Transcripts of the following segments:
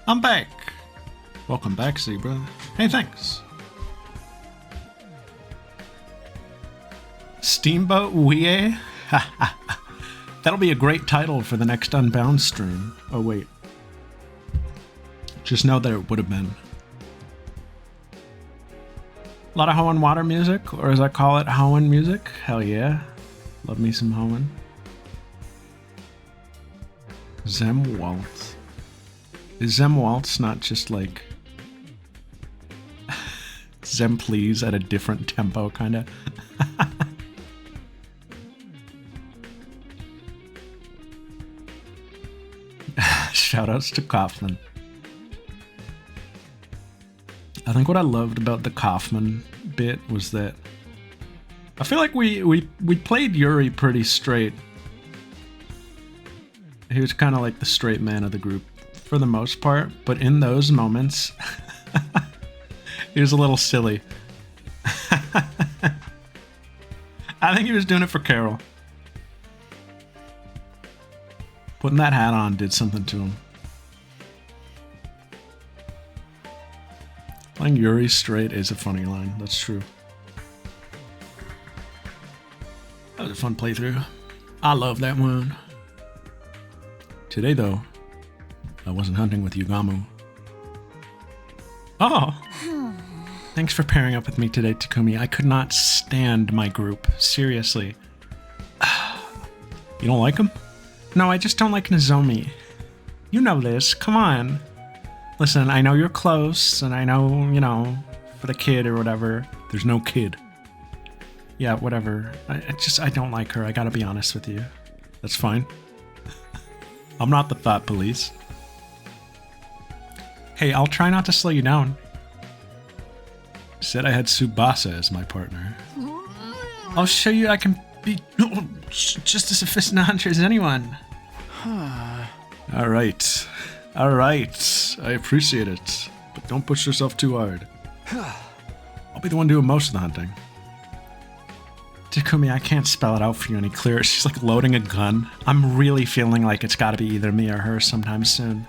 I'm back. Welcome back, Zebra. Hey, thanks. Steamboat Wie? That'll be a great title for the next Unbound stream. Oh, wait. Just know that it would have been. A lot of Hoenn water music, or as I call it, Hoenn music. Hell yeah. Love me some Hoenn. Zem Waltz. Is Zem Waltz not just like Zem Please at a different tempo, kinda? Shoutouts to Kaufman. I think what I loved about the Kaufman bit was that I feel like we played Yuri pretty straight. He was kind of like the straight man of the group for the most part, but in those moments, he was a little silly. I think he was doing it for Carol. Putting that hat on did something to him. Playing Yuri straight is a funny line, that's true. That was a fun playthrough. I love that one. Today, though, I wasn't hunting with Yugamu. Oh! Thanks for pairing up with me today, Takumi. I could not stand my group. Seriously. You don't like him? No, I just don't like Nozomi. You know this. Come on. Listen, I know you're close, and I know, you know, for the kid or whatever. There's no kid. Yeah, whatever. I don't like her. I gotta be honest with you. That's fine. I'm not the thought police. Hey, I'll try not to slow you down. Said I had Tsubasa as my partner. I'll show you I can be just as efficient a hunter as anyone. Alright. Alright. I appreciate it. But don't push yourself too hard. I'll be the one doing most of the hunting. Takumi, I can't spell it out for you any clearer. She's like loading a gun. I'm really feeling like it's gotta be either me or her sometime soon.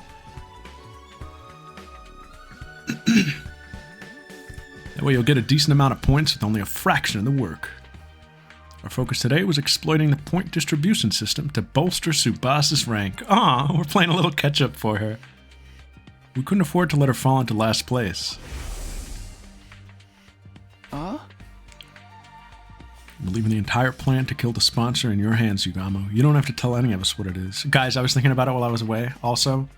That way you'll get a decent amount of points with only a fraction of the work. Our focus today was exploiting the point distribution system to bolster Tsubasa's rank. Aw, we're playing a little catch-up for her. We couldn't afford to let her fall into last place. We're leaving the entire plan to kill the sponsor in your hands, Yugamu. You don't have to tell any of us what it is. Guys, I was thinking about it while I was away, also.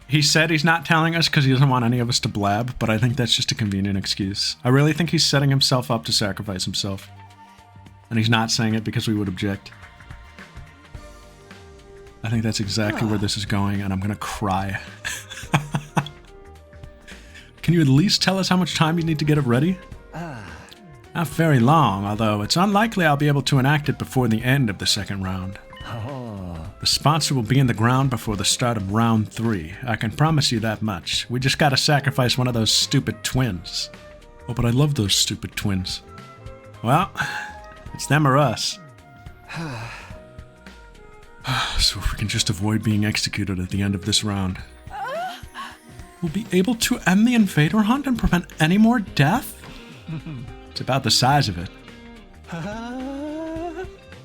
He said he's not telling us because he doesn't want any of us to blab, but I think that's just a convenient excuse. I really think he's setting himself up to sacrifice himself. And he's not saying it because we would object. I think that's exactly where this is going, and I'm gonna cry. Can you at least tell us how much time you need to get it ready? Not very long, although it's unlikely I'll be able to enact it before the end of the second round. The sponsor will be in the ground before the start of round 3. I can promise you that much. We just gotta sacrifice one of those stupid twins. Oh, but I love those stupid twins. Well, it's them or us. So if we can just avoid being executed at the end of this round, we'll be able to end the invader hunt and prevent any more death? It's about the size of it.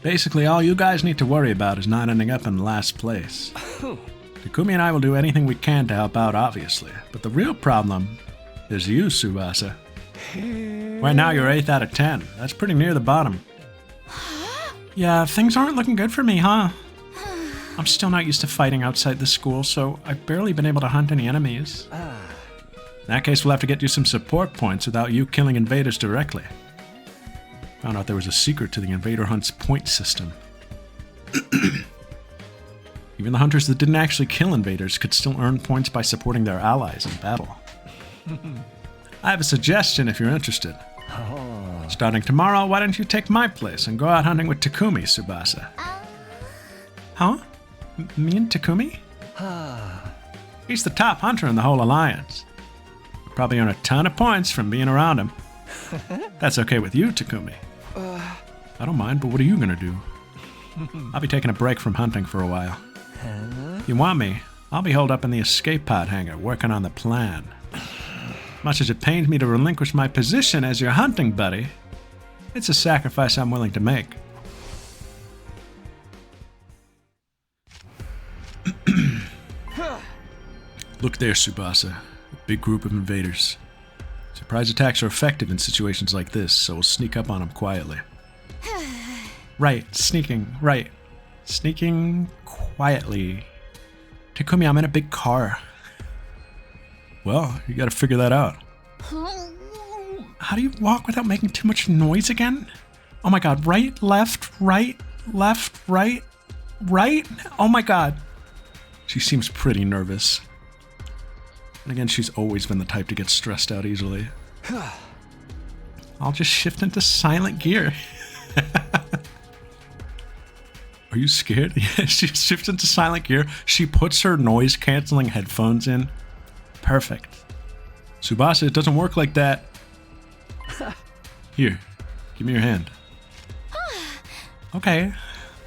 Basically, all you guys need to worry about is not ending up in last place. Takumi and I will do anything we can to help out, obviously. But the real problem is you, Tsubasa. Right now, you're 8th out of 10. That's pretty near the bottom. Yeah, things aren't looking good for me, huh? I'm still not used to fighting outside the school, so I've barely been able to hunt any enemies. In that case, we'll have to get you some support points without you killing invaders directly. Found out there was a secret to the Invader Hunt's point system. Even the hunters that didn't actually kill invaders could still earn points by supporting their allies in battle. I have a suggestion if you're interested. Starting tomorrow, why don't you take my place and go out hunting with Takumi, Tsubasa? Huh? Me and Takumi? He's the top hunter in the whole alliance. You'll probably earn a ton of points from being around him. That's okay with you, Takumi. I don't mind, but what are you gonna do? I'll be taking a break from hunting for a while. If you want me, I'll be holed up in the escape pod hangar working on the plan. Much as it pains me to relinquish my position as your hunting buddy, it's a sacrifice I'm willing to make. Look there, Tsubasa. A big group of invaders. Surprise attacks are effective in situations like this, so we'll sneak up on them quietly. Right, sneaking, right. Sneaking quietly. Takumi, I'm in a big car. Well, you gotta figure that out. How do you walk without making too much noise again? Oh my god, right, left, right, right. Oh my god. She seems pretty nervous. And again, she's always been the type to get stressed out easily. I'll just shift into silent gear. Are you scared? Yeah, she shifts into silent gear. She puts her noise-canceling headphones in. Perfect. Tsubasa, it doesn't work like that. Here, give me your hand. Okay.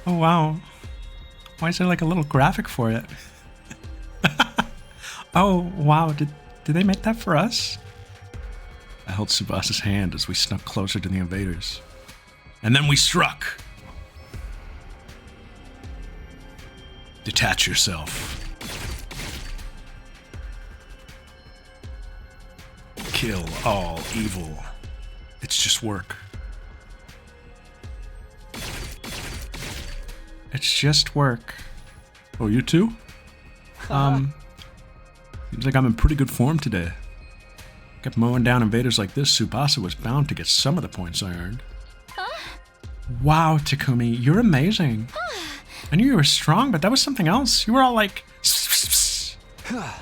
Oh, wow. Why is there like a little graphic for it? Oh, wow. Did they make that for us? I held Tsubasa's hand as we snuck closer to the invaders. And then we struck. Detach yourself. Kill all evil. It's just work. It's just work. Oh, you too? Seems like I'm in pretty good form today. Kept mowing down invaders like this, Tsubasa was bound to get some of the points I earned. Wow, Takumi, you're amazing. I knew you were strong, but that was something else. You were all like... It's a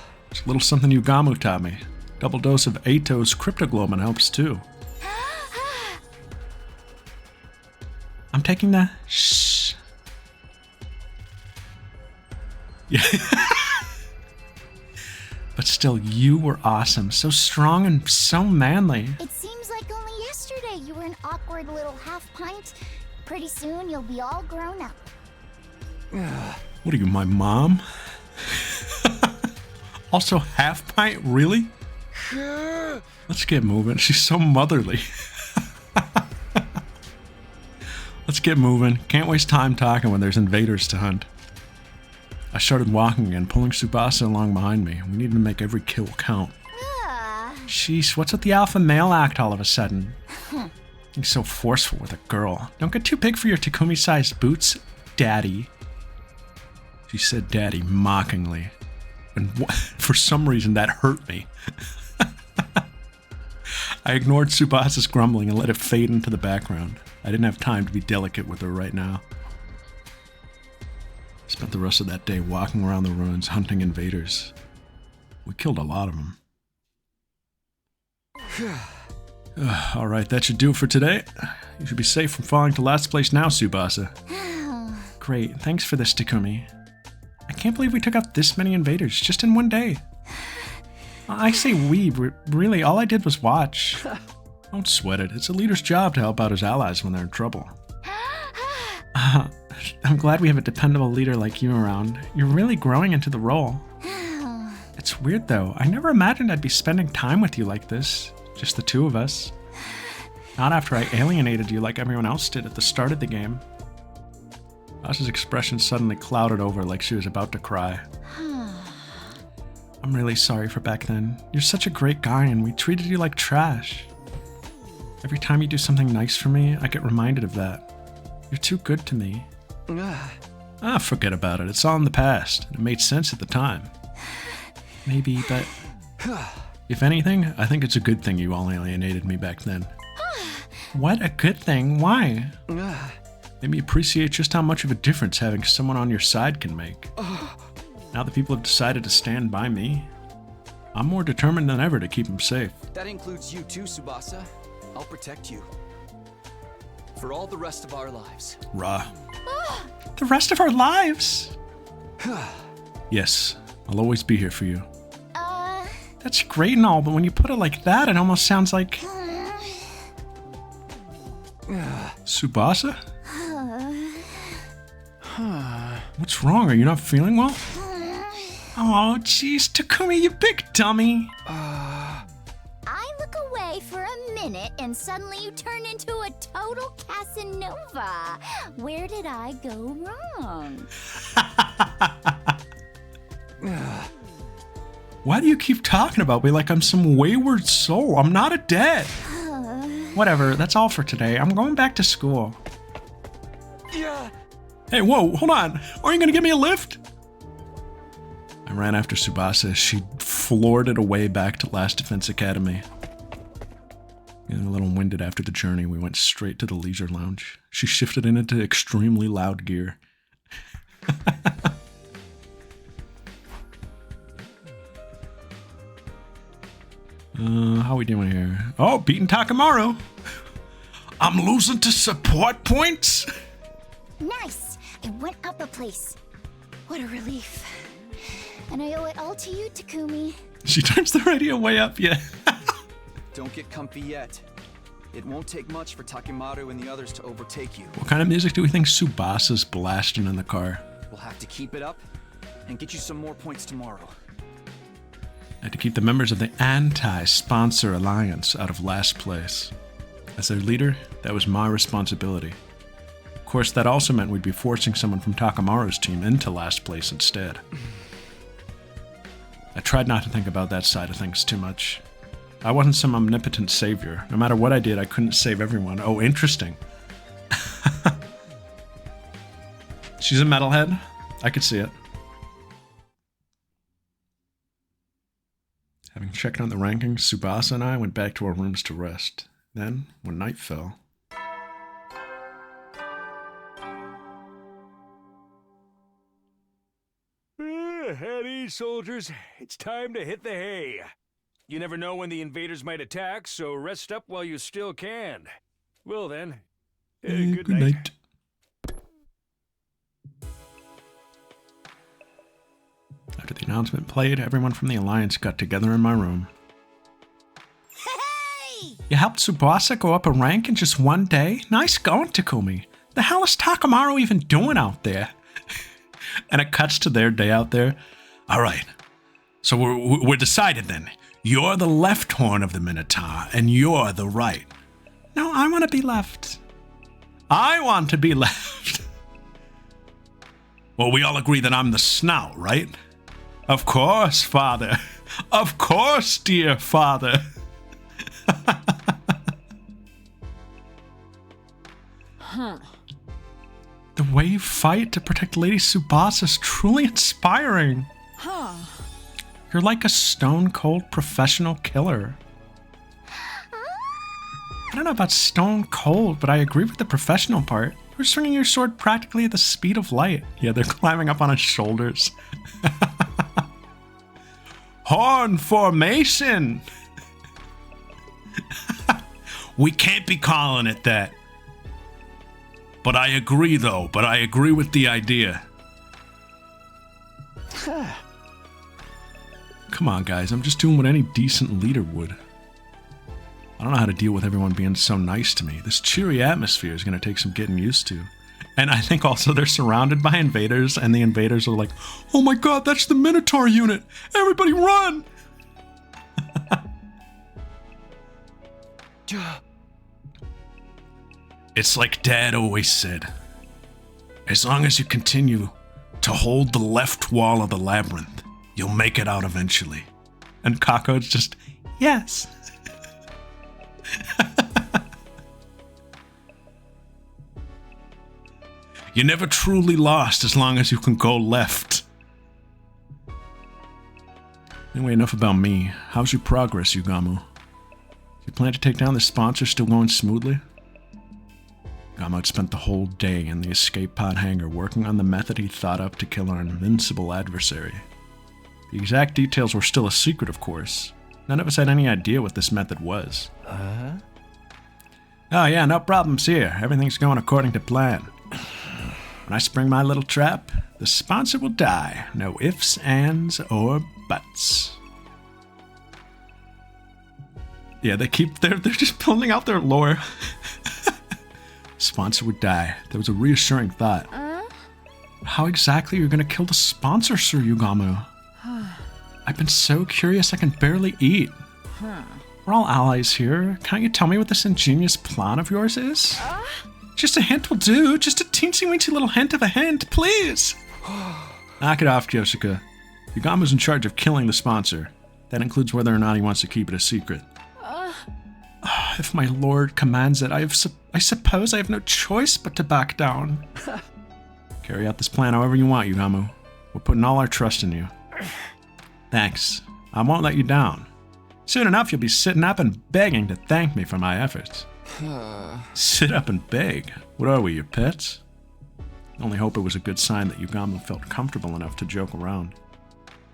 little something Yugamu taught me. Double dose of Ato's cryptoglobin helps too. I'm taking the... Shh. Yeah. But still, you were awesome. So strong and so manly. It seems like only yesterday you were an awkward little half pint. Pretty soon you'll be all grown up. What are you, my mom? Also, half pint? Really? Let's get moving. She's so motherly. Let's get moving. Can't waste time talking when there's invaders to hunt. I started walking again, pulling Tsubasa along behind me. We needed to make every kill count. Sheesh, what's with the alpha male act all of a sudden? Being so forceful with a girl. Don't get too big for your Takumi-sized boots, daddy. She said daddy mockingly. And for some reason that hurt me. I ignored Tsubasa's grumbling and let it fade into the background. I didn't have time to be delicate with her right now. Spent the rest of that day walking around the ruins hunting invaders. We killed a lot of them. Alright, that should do it for today. You should be safe from falling to last place now, Tsubasa. Great, thanks for this, Takumi. I can't believe we took out this many invaders just in one day. I say we, really, all I did was watch. Don't sweat it, it's a leader's job to help out his allies when they're in trouble. I'm glad we have a dependable leader like you around. You're really growing into the role. It's weird though, I never imagined I'd be spending time with you like this. Just the two of us. Not after I alienated you like everyone else did at the start of the game. Asha's expression suddenly clouded over like she was about to cry. I'm really sorry for back then. You're such a great guy and we treated you like trash. Every time you do something nice for me, I get reminded of that. You're too good to me. Forget about it. It's all in the past. It made sense at the time. Maybe, but... If anything, I think it's a good thing you all alienated me back then. What a good thing? Why? Made me appreciate just how much of a difference having someone on your side can make. Now that people have decided to stand by me, I'm more determined than ever to keep them safe. That includes you too, Tsubasa. I'll protect you. For all the rest of our lives. Ra. The rest of our lives? Yes, I'll always be here for you. That's great and all, but when you put it like that, it almost sounds like... Tsubasa? What's wrong? Are you not feeling well? Oh, jeez, Takumi, you big dummy. I look away for a minute and suddenly you turn into a total Casanova. Where did I go wrong? Why do you keep talking about me like I'm some wayward soul? I'm not a dad. Whatever, that's all for today. I'm going back to school. Yeah. Hey, whoa, hold on. Aren't you gonna give me a lift? I ran after Tsubasa as she floored it away back to Last Defense Academy. Getting a little winded after the journey, we went straight to the leisure lounge. She shifted it into extremely loud gear. How we doing here? Oh, beating Takamaru. I'm losing to support points. Nice! It went up a place. What a relief. And I owe it all to you, Takumi. She turns the radio way up, yeah. Don't get comfy yet. It won't take much for Takemaru and the others to overtake you. What kind of music do we think Tsubasa's blasting in the car? We'll have to keep it up and get you some more points tomorrow. I had to keep the members of the Anti-Sponsor Alliance out of last place. As their leader, that was my responsibility. Of course, that also meant we'd be forcing someone from Takamaru's team into last place instead. I tried not to think about that side of things too much. I wasn't some omnipotent savior. No matter what I did, I couldn't save everyone. Oh, interesting. She's a metalhead. I could see it. Having checked on the rankings, Tsubasa and I went back to our rooms to rest. Then, when night fell... At ease, soldiers. It's time to hit the hay. You never know when the invaders might attack, so rest up while you still can. Well then, good night. After the announcement played, everyone from the Alliance got together in my room. Hey! You helped Tsubasa go up a rank in just one day? Nice going, Takumi. The hell is Takamaru even doing out there? And it cuts to their day out there. All right, so we're decided then. You're the left horn of the Minotaur, and you're the right. No, I want to be left. I want to be left. Well, we all agree that I'm the snout, right? Of course, father. Of course, dear father. The way you fight to protect Lady Tsubasa is truly inspiring. You're like a stone-cold professional killer. I don't know about stone-cold, but I agree with the professional part. You're swinging your sword practically at the speed of light. Yeah, they're climbing up on his shoulders. Horn formation! We can't be calling it that. But I agree, though. But I agree with the idea. Come on, guys. I'm just doing what any decent leader would. I don't know how to deal with everyone being so nice to me. This cheery atmosphere is going to take some getting used to. And I think also they're surrounded by invaders, and the invaders are like, oh my god, that's the Minotaur unit! Everybody run! It's like Dad always said. As long as you continue to hold the left wall of the labyrinth, you'll make it out eventually. And Kako's just, yes. You're never truly lost as long as you can go left. Anyway, enough about me. How's your progress, Yugamu? You plan to take down the sponsor still going smoothly? Yugamu had spent the whole day in the escape pod hangar working on the method he thought up to kill our invincible adversary. The exact details were still a secret, of course. None of us had any idea what this method was. Oh yeah, no problems here. Everything's going according to plan. When I spring my little trap, the sponsor will die. No ifs, ands, or buts. Yeah, they're just building out their lore. Sponsor would die. That was a reassuring thought. How exactly are you going to kill the sponsor, Sir Yugamu? I've been so curious I can barely eat. We're all allies here. Can't you tell me what this ingenious plan of yours is? Just a hint will do. Just a teensy-weensy little hint of a hint, please. Knock it off, Kyoshika. Yugamu's in charge of killing the sponsor. That includes whether or not he wants to keep it a secret. If my lord commands it, I suppose I have no choice but to back down. Carry out this plan however you want, Yugamu. We're putting all our trust in you. Thanks. I won't let you down. Soon enough, you'll be sitting up and begging to thank me for my efforts. Sit up and beg? What are we, your pets? Only hope it was a good sign that Yugamu felt comfortable enough to joke around.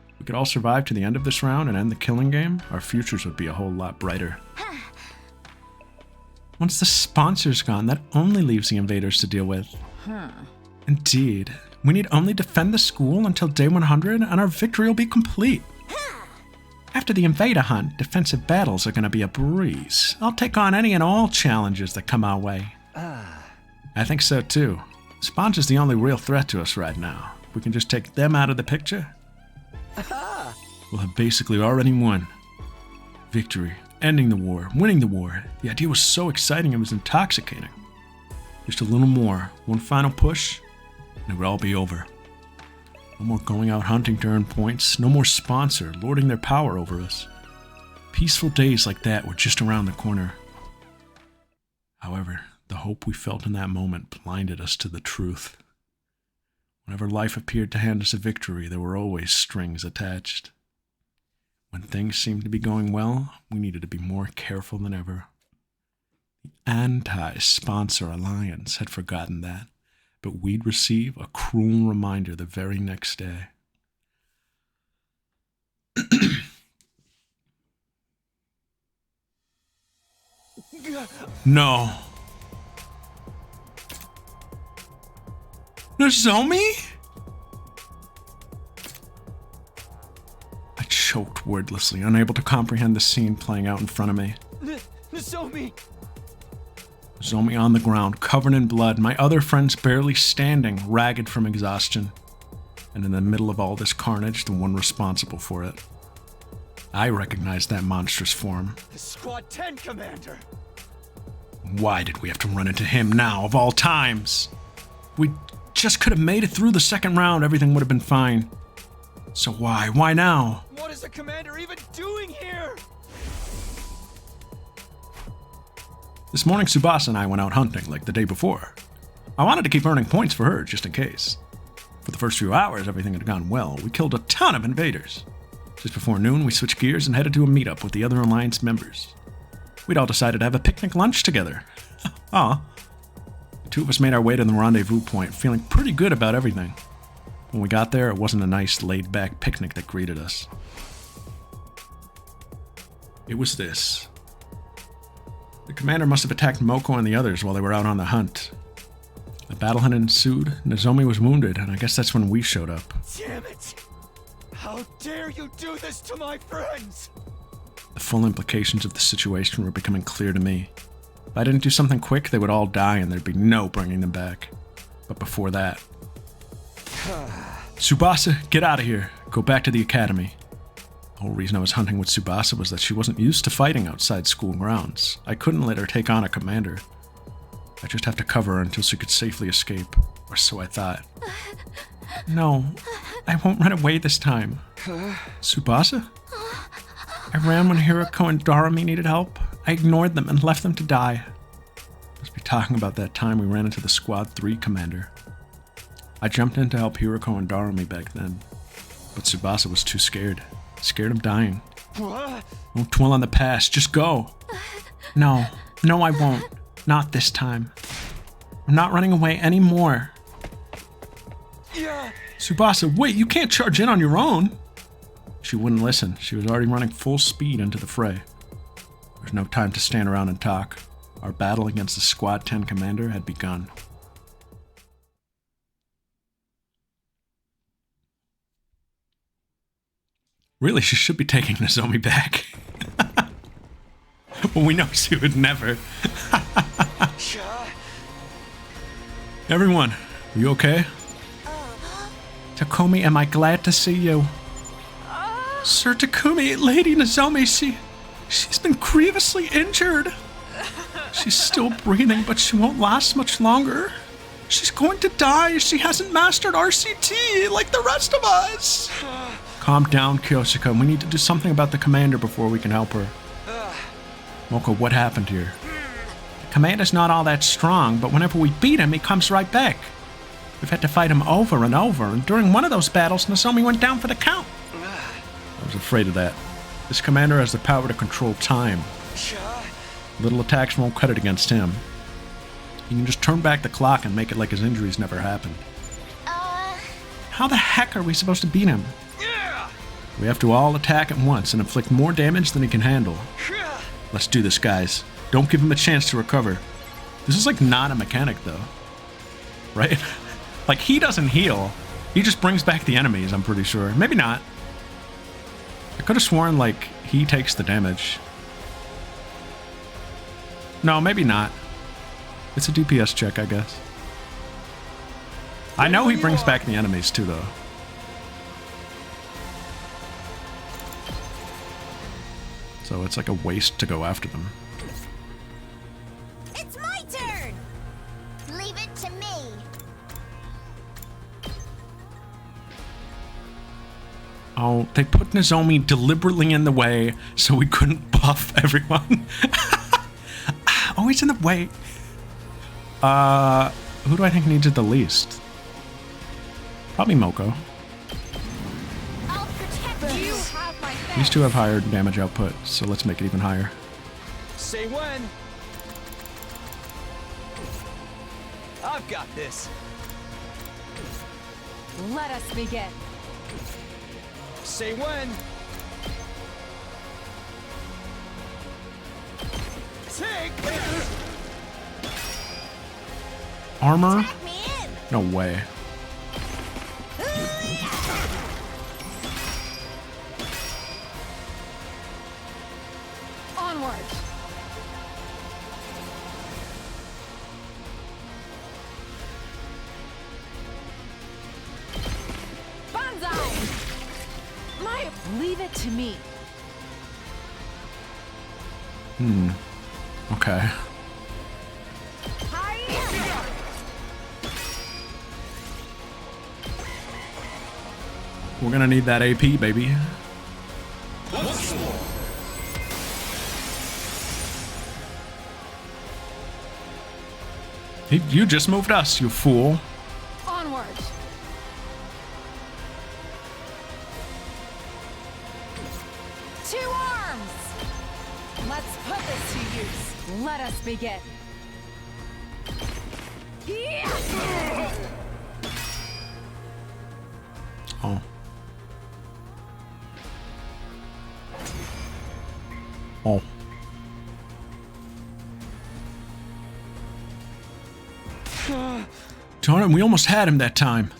If we could all survive to the end of this round and end the killing game, our futures would be a whole lot brighter. Once the sponsor's gone, that only leaves the invaders to deal with. Indeed. We need only defend the school until day 100, and our victory will be complete. After the invader hunt, defensive battles are going to be a breeze. I'll take on any and all challenges that come our way. I think so too. Sponsor's the only real threat to us right now. If we can just take them out of the picture, we'll have basically already won. Victory, ending the war, winning the war. The idea was so exciting it was intoxicating. Just a little more, one final push, and it would all be over. No more going out hunting to earn points, no more sponsor lording their power over us. Peaceful days like that were just around the corner. However, the hope we felt in that moment blinded us to the truth. Whenever life appeared to hand us a victory, there were always strings attached. When things seemed to be going well, we needed to be more careful than ever. The anti-sponsor alliance had forgotten that, but we'd receive a cruel reminder the very next day. No. Nozomi? I choked wordlessly, unable to comprehend the scene playing out in front of me. Nozomi! Nozomi on the ground, covered in blood, my other friends barely standing, ragged from exhaustion. And in the middle of all this carnage, the one responsible for it. I recognized that monstrous form. The Squad 10 commander! Why did we have to run into him now, of all times? We just could have made it through the second round, everything would have been fine. So why? Why now? What is the commander even doing here? This morning, Tsubasa and I went out hunting like the day before. I wanted to keep earning points for her, just in case. For the first few hours, everything had gone well. We killed a ton of invaders. Just before noon, we switched gears and headed to a meetup with the other Alliance members. We'd all decided to have a picnic lunch together. The two of us made our way to the rendezvous point, feeling pretty good about everything. When we got there, it wasn't a nice, laid-back picnic that greeted us. It was this. The commander must have attacked Moko and the others while they were out on the hunt. A battle had ensued, Nozomi was wounded, and I guess that's when we showed up. Damn it! How dare you do this to my friends! The full implications of the situation were becoming clear to me. If I didn't do something quick, they would all die and there'd be no bringing them back. But before that... Tsubasa, get out of here. Go back to the academy. The whole reason I was hunting with Tsubasa was that she wasn't used to fighting outside school grounds. I couldn't let her take on a commander. I'd just have to cover her until she could safely escape, or so I thought. No, I won't run away this time. Tsubasa? I ran when Hiroko and Darumi needed help. I ignored them and left them to die. Must be talking about that time we ran into the Squad 3 commander. I jumped in to help Hiroko and Darumi back then, but Tsubasa was too scared. Scared of dying. What? Don't dwell on the past, just go. No, I won't. Not this time. I'm not running away anymore. Yeah. Tsubasa, wait, you can't charge in on your own. She wouldn't listen. She was already running full speed into the fray. There was no time to stand around and talk. Our battle against the Squad 10 commander had begun. Really, she should be taking Nozomi back. But we know she would never. Everyone, are you okay? Takomi, am I glad to see you? Sir Takumi, Lady Nozomi, she's been grievously injured. She's still breathing, but she won't last much longer. She's going to die. She hasn't mastered RCT like the rest of us. Calm down, Kyoshika. We need to do something about the commander before we can help her. Moko, what happened here? The commander's not all that strong, but whenever we beat him, he comes right back. We've had to fight him over and over, and during one of those battles, Nozomi went down for the count. I was afraid of that. This commander has the power to control time. Little attacks won't cut it against him. You can just turn back the clock and make it like his injuries never happened. How the heck are we supposed to beat him? We have to all attack at once and inflict more damage than he can handle. Let's do this, guys. Don't give him a chance to recover. This is like not a mechanic, though. Right? Like, he doesn't heal. He just brings back the enemies, I'm pretty sure. Maybe not. I could have sworn, like, he takes the damage. No, maybe not. It's a DPS check, I guess. I know he brings back the enemies, too, though. So it's like a waste to go after them. It's my turn! Leave it to me. Oh, they put Nozomi deliberately in the way so we couldn't buff everyone. Always in the way. Who do I think needs it the least? Probably Moko. I'll protect you. These two have higher damage output, so let's make it even higher. Say when. I've got this. Let us begin. Say when. Take this. Armor? Pack me in. No way. Onward. Banzai! Leave it to me. Okay. We're gonna need that AP, baby. You just moved us, you fool. Onward. Two arms. Let's put this to use. Let us begin. Oh. Oh. Darn it, we almost had him that time.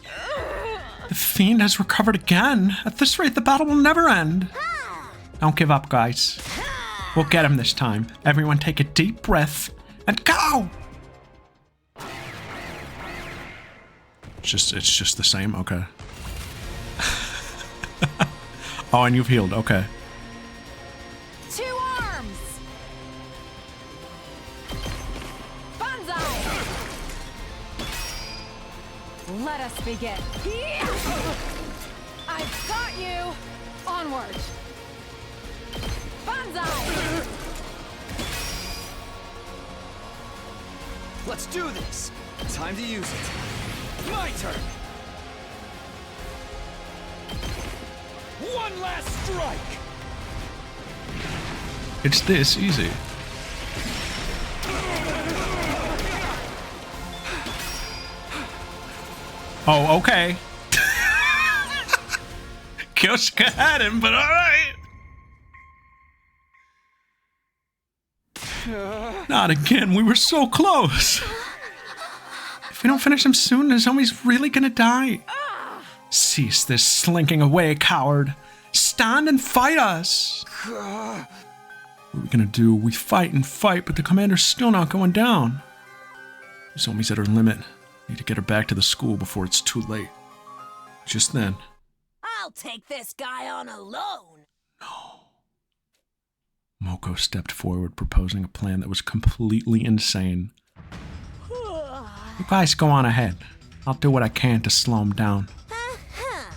The fiend has recovered again. At this rate, the battle will never end. Don't give up, guys. We'll get him this time. Everyone take a deep breath and go! It's just the same? Okay. Oh, and you've healed. Okay. Two arms. Banzai. Let us begin. I've got you. Onward. Banzai. Let's do this. Time to use it. My turn. One last strike. It's this easy. Oh, okay. Kyoshika had him, but alright. Not again, we were so close. If we don't finish him soon, Nozomi's really gonna die. Cease this slinking away, coward. Stand and fight us. What are we gonna do? We fight and fight, but the commander's still not going down. Nozomi's at her limit. Need to get her back to the school before it's too late. Just then. I'll take this guy on alone. Moko stepped forward, proposing a plan that was completely insane. You guys go on ahead. I'll do what I can to slow him down.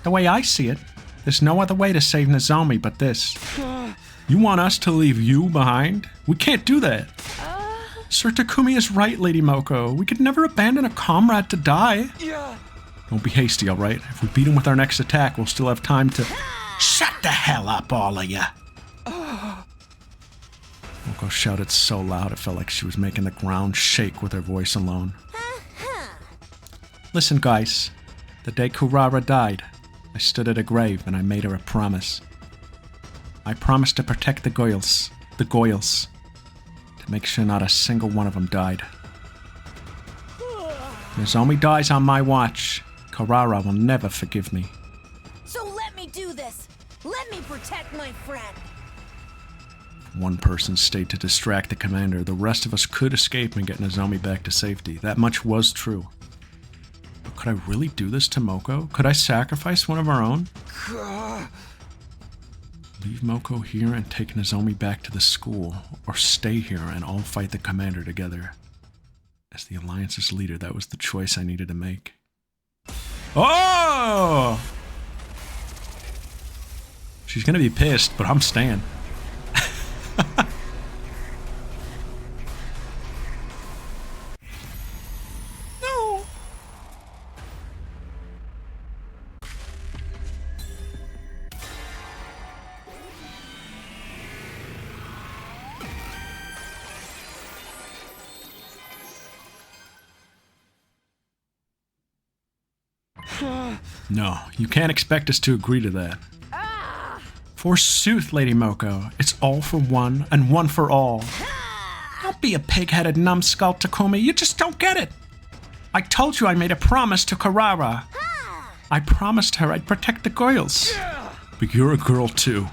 The way I see it, there's no other way to save Nozomi but this. You want us to leave you behind? We can't do that. Sir Takumi is right, Lady Moko. We could never abandon a comrade to die. Yeah. Don't be hasty, alright? If we beat him with our next attack, we'll still have time to... Shut the hell up, all of ya! Moko shouted so loud it felt like she was making the ground shake with her voice alone. Listen, guys. The day Kurara died, I stood at a grave and I made her a promise. I promised to protect the Goyles. To make sure not a single one of them died. Nozomi dies on my watch. Kurara will never forgive me. So let me do this. Let me protect my friend. One person stayed to distract the commander. The rest of us could escape and get Nozomi back to safety. That much was true. But could I really do this to Moko? Could I sacrifice one of our own? Leave Moko here and take Nozomi back to the school, or stay here and all fight the commander together. As the Alliance's leader, that was the choice I needed to make. Oh! She's gonna be pissed, but I'm staying. No! No, you can't expect us to agree to that. Forsooth, Lady Moko, it's all for one and one for all. Don't be a pig-headed numbskull, Takumi, you just don't get it. I told you I made a promise to Kurara. I promised her I'd protect the Goyles. But you're a girl too.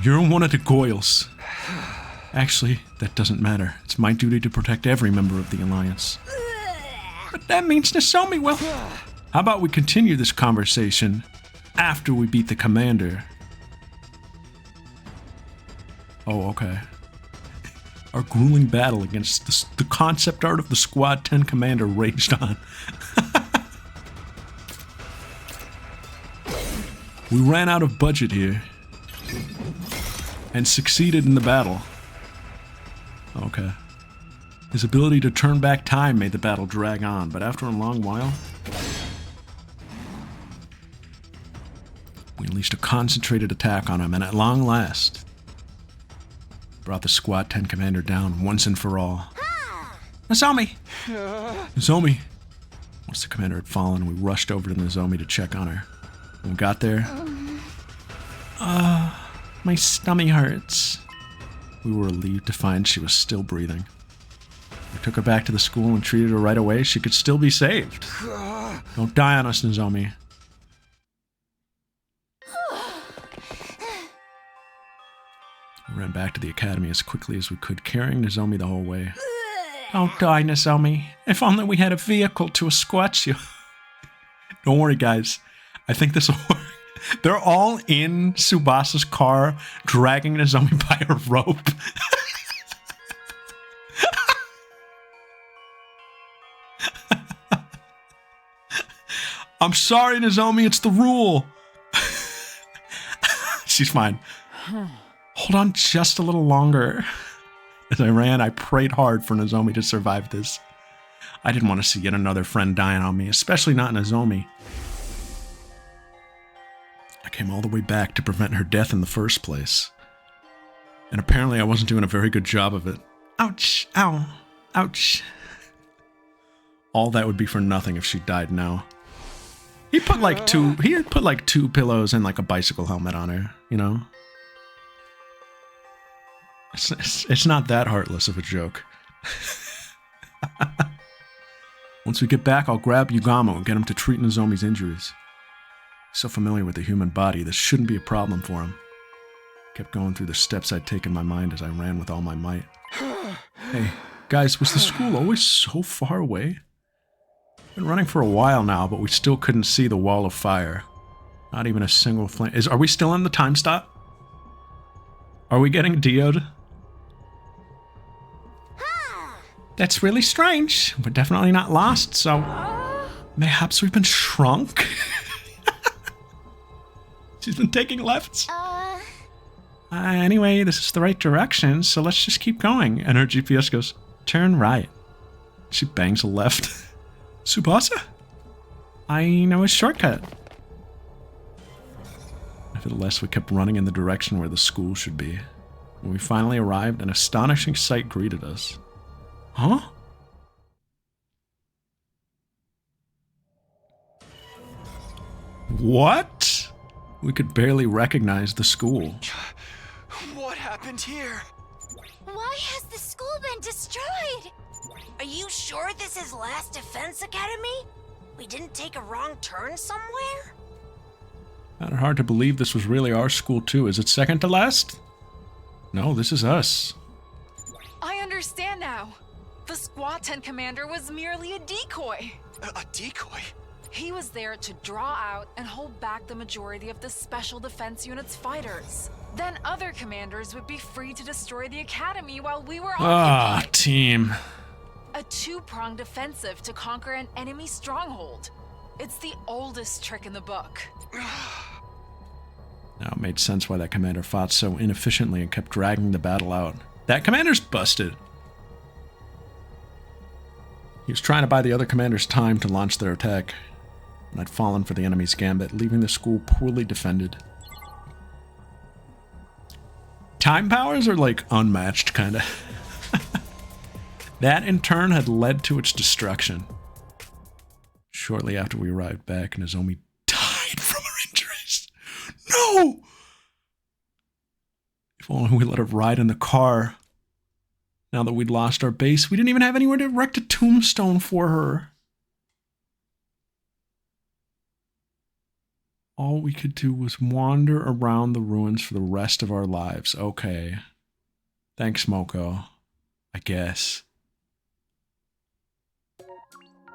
You're one of the Goyles. Actually, that doesn't matter. It's my duty to protect every member of the Alliance. But that means Nozomi will... How about we continue this conversation after we beat the commander? Oh, okay. Our grueling battle against the concept art of the Squad 10 commander raged on. We ran out of budget here and succeeded in the battle. Okay. His ability to turn back time made the battle drag on, but after a long while, we unleashed a concentrated attack on him, and at long last, brought the Squad 10 commander down once and for all. Nozomi! Nozomi! Once the commander had fallen, we rushed over to Nozomi to check on her. When we got there, my stomach hurts. We were relieved to find she was still breathing. We took her back to the school and treated her right away. She could still be saved. Don't die on us, Nozomi. We ran back to the academy as quickly as we could, carrying Nozomi the whole way. Don't die, Nozomi. If only we had a vehicle to escort you. Don't worry, guys. I think this will work. They're all in Tsubasa's car, dragging Nozomi by a rope. I'm sorry, Nozomi, it's the rule. She's fine. Hold on just a little longer. As I ran, I prayed hard for Nozomi to survive this. I didn't want to see yet another friend dying on me, especially not Nozomi. I came all the way back to prevent her death in the first place. And apparently I wasn't doing a very good job of it. Ouch! Ow! Ouch! All that would be for nothing if she died now. He put like two pillows and like a bicycle helmet on her, you know? It's not that heartless of a joke. Once we get back, I'll grab Yugamo and get him to treat Nozomi's injuries. He's so familiar with the human body, this shouldn't be a problem for him. Kept going through the steps I'd taken in my mind as I ran with all my might. Hey, guys, was the school always so far away? Been running for a while now, but we still couldn't see the wall of fire. Not even a single flame. Are we still in the time stop? Are we getting DO'd? That's really strange. We're definitely not lost, so mayhaps we've been shrunk. She's been taking lefts. Anyway, this is the right direction, so let's just keep going. And her GPS goes, turn right. She bangs a left. Tsubasa? I know a shortcut. Nevertheless, we kept running in the direction where the school should be. When we finally arrived, an astonishing sight greeted us. Huh? What? We could barely recognize the school. What happened here? Why has the school been destroyed? Are you sure this is Last Defense Academy? We didn't take a wrong turn somewhere? Not hard to believe this was really our school too. Is it second to last? No, this is us. I understand now. The Squad 10 commander was merely a decoy. A decoy? He was there to draw out and hold back the majority of the Special Defense Unit's fighters. Then other commanders would be free to destroy the academy while we were occupied. Team. A two-pronged offensive to conquer an enemy stronghold. It's the oldest trick in the book. Now it made sense why that commander fought so inefficiently and kept dragging the battle out. That commander's busted. He was trying to buy the other commanders time to launch their attack, and I'd fallen for the enemy's gambit, leaving the school poorly defended. Time powers are like unmatched, kinda. That in turn had led to its destruction. Shortly after we arrived back, Nozomi died from her injuries. No! If only we let her ride in the car. Now that we'd lost our base, we didn't even have anywhere to erect a tombstone for her. All we could do was wander around the ruins for the rest of our lives. Okay. Thanks, Moko. I guess.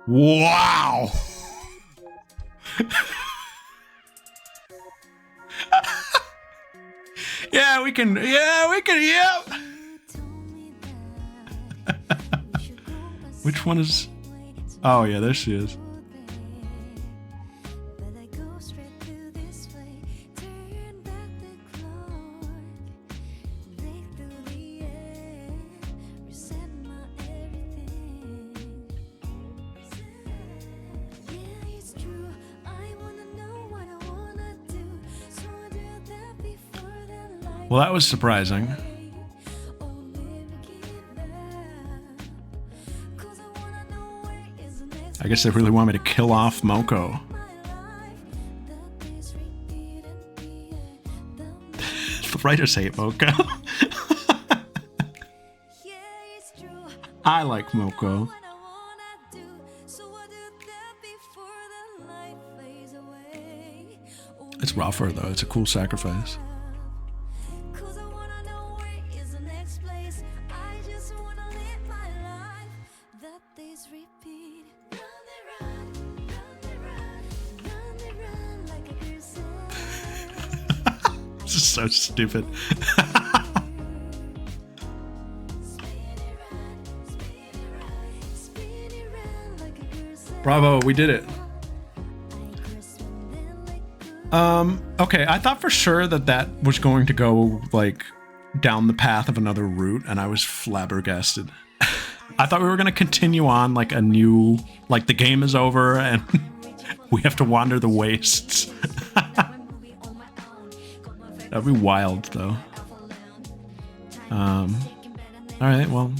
Wow! Yeah, we can, yep! Which one is... Oh, yeah, there she is. Well, that was surprising. I guess they really want me to kill off Moko. The writers hate Moko. I like Moko. It's rougher though, it's a cool sacrifice. This is so stupid. Bravo, we did it. Okay, I thought for sure that was going to go, like, down the path of another route, and I was flabbergasted. I thought we were going to continue on, like, a new... Like, the game is over, and we have to wander the wastes. That'd be wild, though. Alright, well...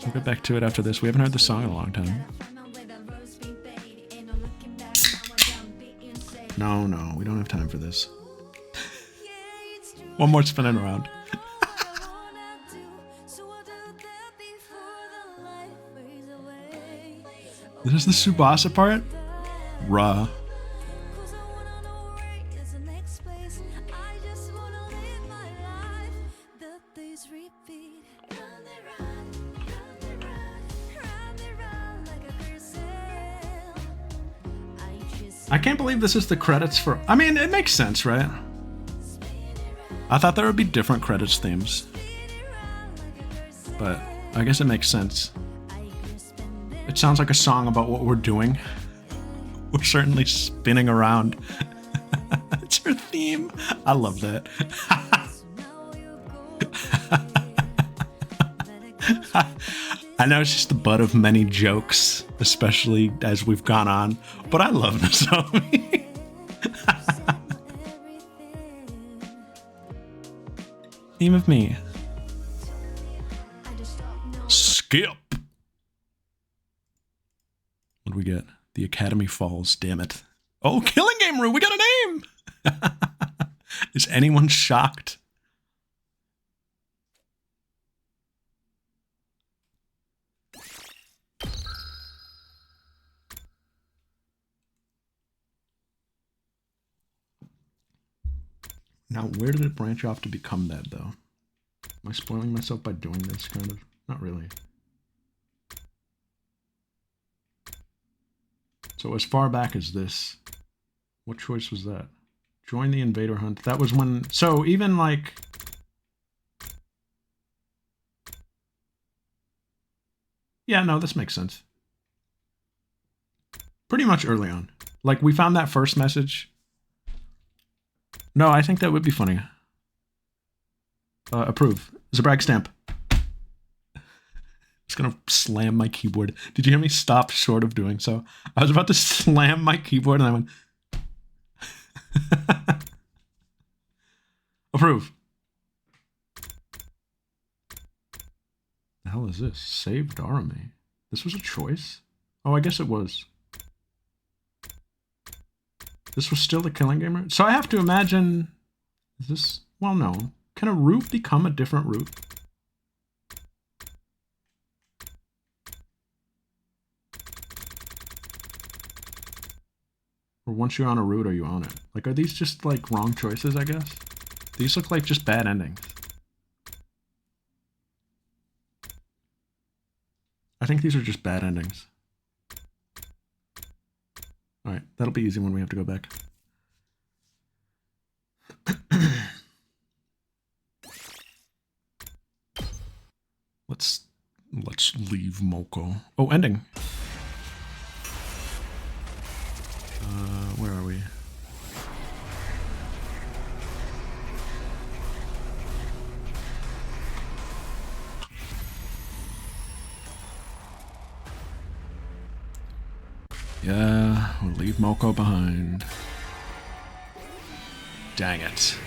We'll get back to it after this. We haven't heard the song in a long time. No, we don't have time for this. One more spinning around. This is the Tsubasa part? Ruh. I can't believe this is the credits for... I mean, it makes sense, right? I thought there would be different credits themes. But I guess it makes sense. It sounds like a song about what we're doing. We're certainly spinning around. It's her theme. I love that. I know it's just the butt of many jokes, especially as we've gone on, but I love Nozomi. Theme of me. Skip. What do we get? The Academy Falls, damn it. Oh, Killing Game Rue, we got a name! Is anyone shocked? Now, where did it branch off to become that, though? Am I spoiling myself by doing this, kind of? Not really. So as far back as this, what choice was that? Join the invader hunt. That was when... So even, like... Yeah, no, this makes sense. Pretty much early on. Like, we found that first message... No, I think that would be funny. Approve. Zabrag stamp. Just gonna slam my keyboard. Did you hear me stop short of doing so? I was about to slam my keyboard and I went... Approve. The hell is this? Saved Arame. This was a choice? Oh, I guess it was. This was still the Killing Gamer? So I have to imagine... Is this... Well, no. Can a route become a different route? Or once you're on a route, are you on it? Like, are these just, like, wrong choices, I guess? These look like just bad endings. I think these are just bad endings. Alright, that'll be easy when we have to go back. Let's leave Moko. Oh, ending. Where are we? Yeah, we'll leave Moko behind. Dang it.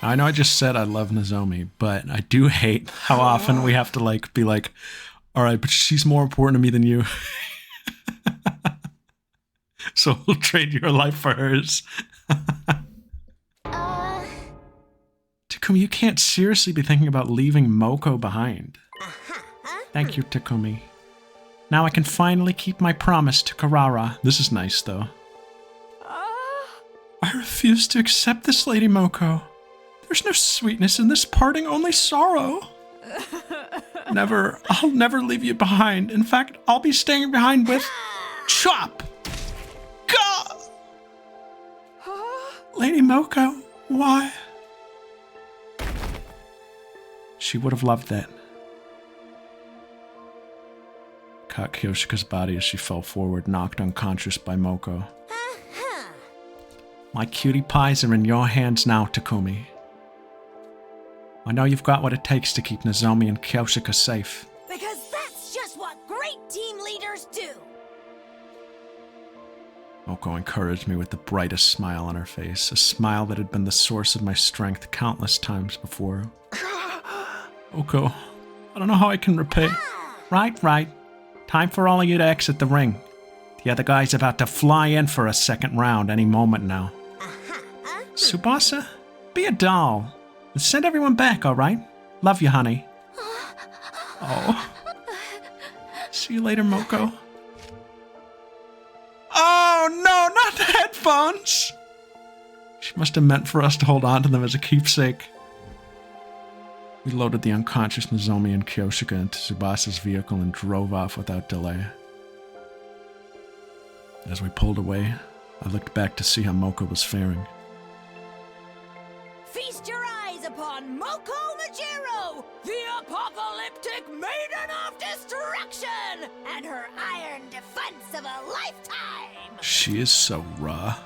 I know I just said I love Nozomi, but I do hate how often we have to, like, be like, alright, but she's more important to me than you. So we'll trade your life for hers. Takumi, you can't seriously be thinking about leaving Moko behind. Thank you, Takumi. Now I can finally keep my promise to Karara. This is nice, though. I refuse to accept this, Lady Moko. There's no sweetness in this parting, only sorrow. I'll never leave you behind. In fact, I'll be staying behind with... Chop! Gah! Lady Moko, why? She would have loved that. Caught Kyoshika's body as she fell forward, knocked unconscious by Moko. My cutie pies are in your hands now, Takumi. I know you've got what it takes to keep Nozomi and Kyoshika safe. Because that's just what great team leaders do. Moko encouraged me with the brightest smile on her face, a smile that had been the source of my strength countless times before. Moko, I don't know how I can repay... Right. Time for all of you to exit the ring. The other guy's about to fly in for a second round any moment now. Tsubasa, be a doll. And send everyone back, alright? Love you, honey. Oh. See you later, Moko. Oh, no, not the headphones! She must have meant for us to hold on to them as a keepsake. We loaded the unconscious Nozomi and Kyoshika into Tsubasa's vehicle and drove off without delay. As we pulled away, I looked back to see how Moko was faring. Feast your eyes upon Moko Majiro, the apocalyptic maiden of destruction, and her iron defense of a lifetime! She is so raw.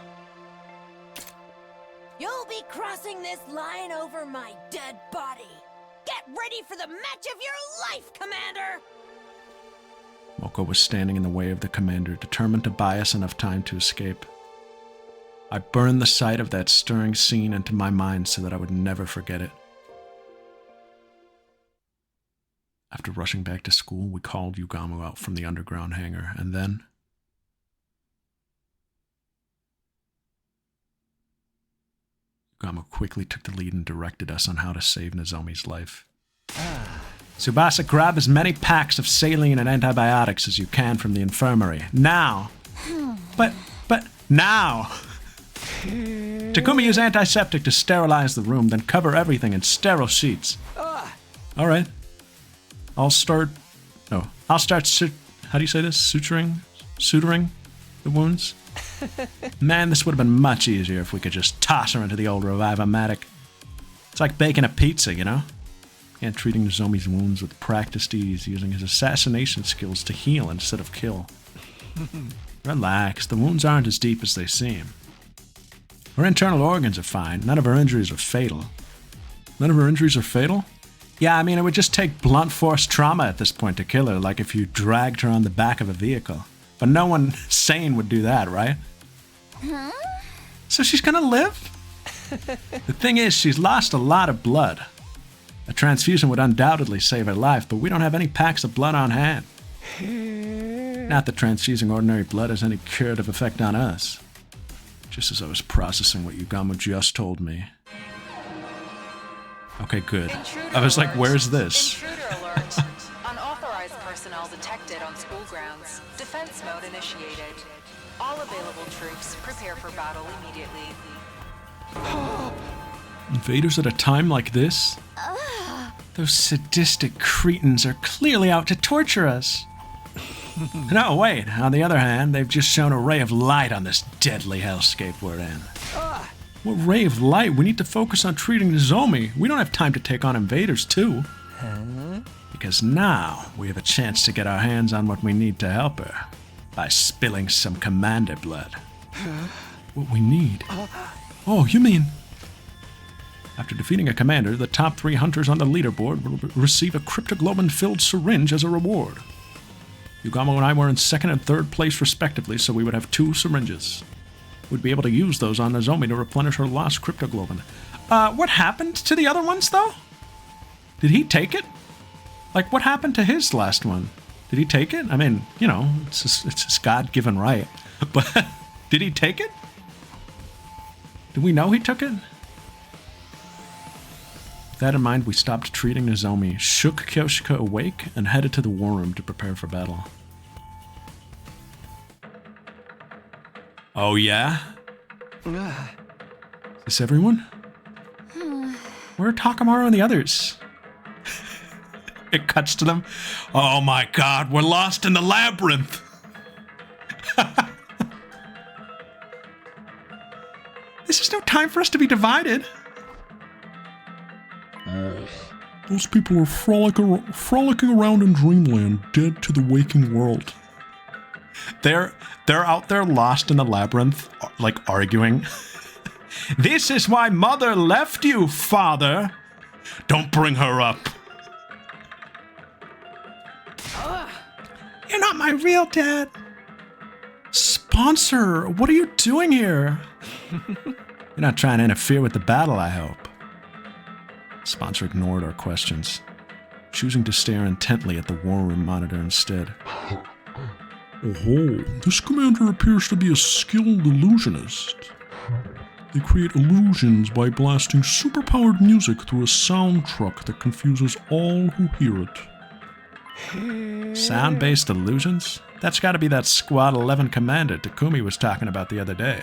You'll be crossing this line over my dead body. Get ready for the match of your life, Commander! Moko was standing in the way of the commander, determined to buy us enough time to escape. I burned the sight of that stirring scene into my mind so that I would never forget it. After rushing back to school, we called Yugamu out from the underground hangar, and then... Yugamu quickly took the lead and directed us on how to save Nozomi's life. Tsubasa, grab as many packs of saline and antibiotics as you can from the infirmary. Now! But now! Takumi, use antiseptic to sterilize the room, then cover everything in sterile sheets. Alright. I'll start... how do you say this? Suturing the wounds? Man, this would have been much easier if we could just toss her into the old Revive-O-Matic. It's like baking a pizza, you know? And treating Nozomi's wounds with practiced ease, using his assassination skills to heal instead of kill. Relax, the wounds aren't as deep as they seem. Her internal organs are fine, none of her injuries are fatal. None of her injuries are fatal? Yeah, I mean, it would just take blunt force trauma at this point to kill her, like if you dragged her on the back of a vehicle. But no one sane would do that, right? Huh? So she's gonna live? The thing is, she's lost a lot of blood. A transfusion would undoubtedly save her life, but we don't have any packs of blood on hand. Not that transfusing ordinary blood has any curative effect on us. Just as I was processing what Yugamu just told me. Okay, good. Intruder I was like, alert. where's this? Intruder alert. Unauthorized personnel detected on school grounds. Defense mode initiated. All available troops prepare for battle immediately. Invaders at a time like this? Those sadistic cretins are clearly out to torture us. No, wait. On the other hand, they've just shown a ray of light on this deadly hellscape we're in. What ray of light? We need to focus on treating Nozomi. We don't have time to take on invaders, too. Because now we have a chance to get our hands on what we need to help her. By spilling some commander blood. What we need? Oh, you mean... After defeating a commander, the top 3 hunters on the leaderboard will receive a cryptoglobin-filled syringe as a reward. Yugamu and I were in 2nd and 3rd place respectively, so we would have 2 syringes. We'd be able to use those on Nozomi to replenish her lost cryptoglobin. What happened to the other ones, though? Did he take it? Like, what happened to his last one? Did he take it? I mean, you know, it's his God-given right. But did he take it? Do we know he took it? With that in mind, we stopped treating Nozomi, shook Kyoshika awake, and headed to the war room to prepare for battle. Oh yeah? Is this everyone? Where are Takamaru and the others? It cuts to them. Oh my god, we're lost in the labyrinth! This is no time for us to be divided. Those people are frolicking around in dreamland, dead to the waking world. They're out there lost in the labyrinth, like arguing. This is why Mother left you, Father! Don't bring her up. You're not my real dad. Sponsor, what are you doing here? You're not trying to interfere with the battle, I hope. Sponsor ignored our questions, choosing to stare intently at the war room monitor instead. Oh, this commander appears to be a skilled illusionist. They create illusions by blasting superpowered music through a sound truck that confuses all who hear it. Sound-based illusions? That's gotta be that Squad 11 commander Takumi was talking about the other day.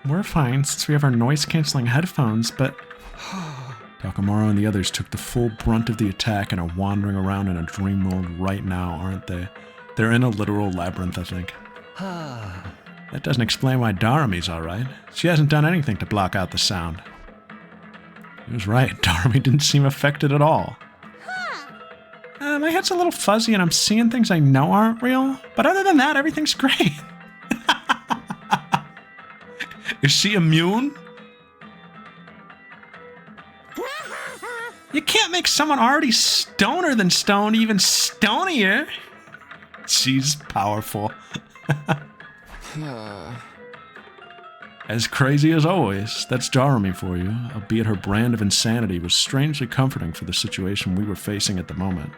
We're fine since we have our noise-canceling headphones, but... Takamaru and the others took the full brunt of the attack and are wandering around in a dream world right now, aren't they? They're in a literal labyrinth, I think. That doesn't explain why Darami's alright. She hasn't done anything to block out the sound. He was right. Darami didn't seem affected at all. My head's a little fuzzy and I'm seeing things I know aren't real. But other than that, everything's great. Is she immune? You can't make someone already stoner than stoned even stonier. She's powerful. As crazy as always, that's Darami for you, albeit her brand of insanity was strangely comforting for the situation we were facing at the moment.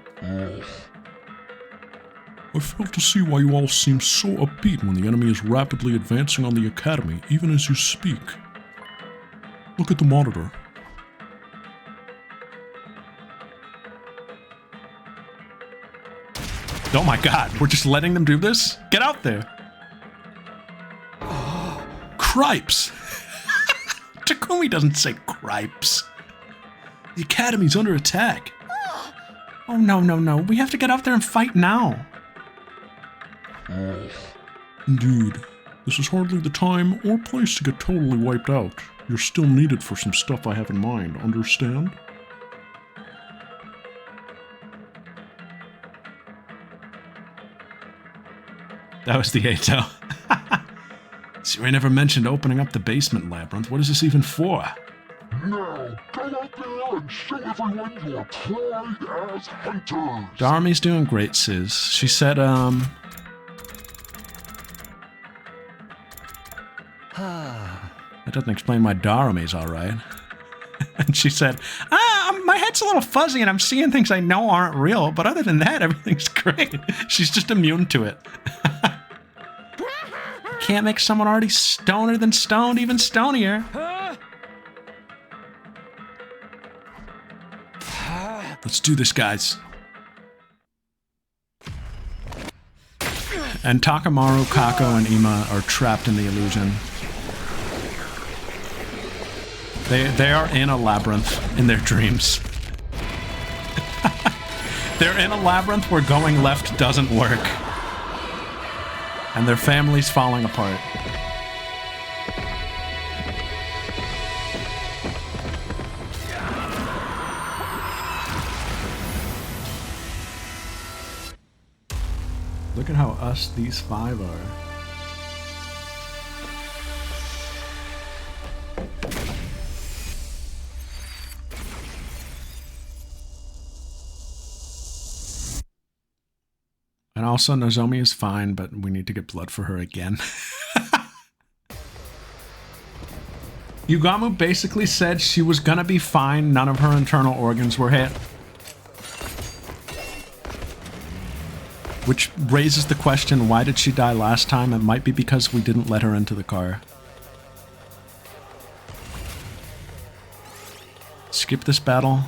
I fail to see why you all seem so upbeat when the enemy is rapidly advancing on the academy, even as you speak. Look at the monitor. Oh my god, we're just letting them do this? Get out there! Cripes! Takumi doesn't say cripes. The academy's under attack. Oh no, no, no. We have to get up there and fight now. Indeed. This is hardly the time or place to get totally wiped out. You're still needed for some stuff I have in mind, understand? That was the Ato. Siri never mentioned opening up the basement labyrinth. What is this even for? Now, go out there and show everyone your pride as hunters! Darami's doing great, Sis. She said, That doesn't explain why Darami's alright. And she said, my head's a little fuzzy and I'm seeing things I know aren't real, but other than that, everything's great. She's just immune to it. Can't make someone already stoner than stoned even stonier. Let's do this, guys. And Takamaru, Kako, and Ima are trapped in the illusion. They are in a labyrinth in their dreams. They're in a labyrinth where going left doesn't work. And their family's falling apart. Look at how us these five are. And also, Nozomi is fine, but we need to get blood for her again. Yugamu basically said she was gonna be fine, none of her internal organs were hit. Which raises the question, why did she die last time? It might be because we didn't let her into the car. Skip this battle.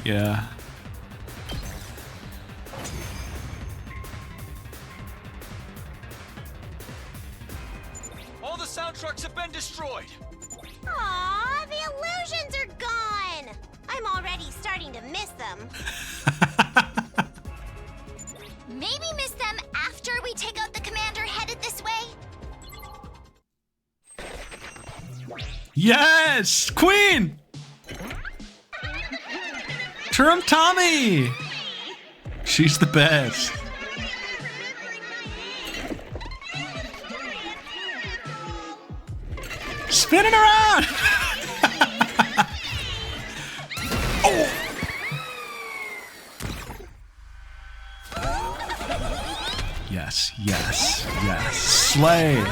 Yeah. All the sound trucks have been destroyed. Aw, the illusions are gone! I'm already starting to miss them. Maybe miss them after we take out the commander headed this way? Yes! Queen! Turum Tommy! She's the best. Spinning around! Oh! Yes, yes, yes. Slay!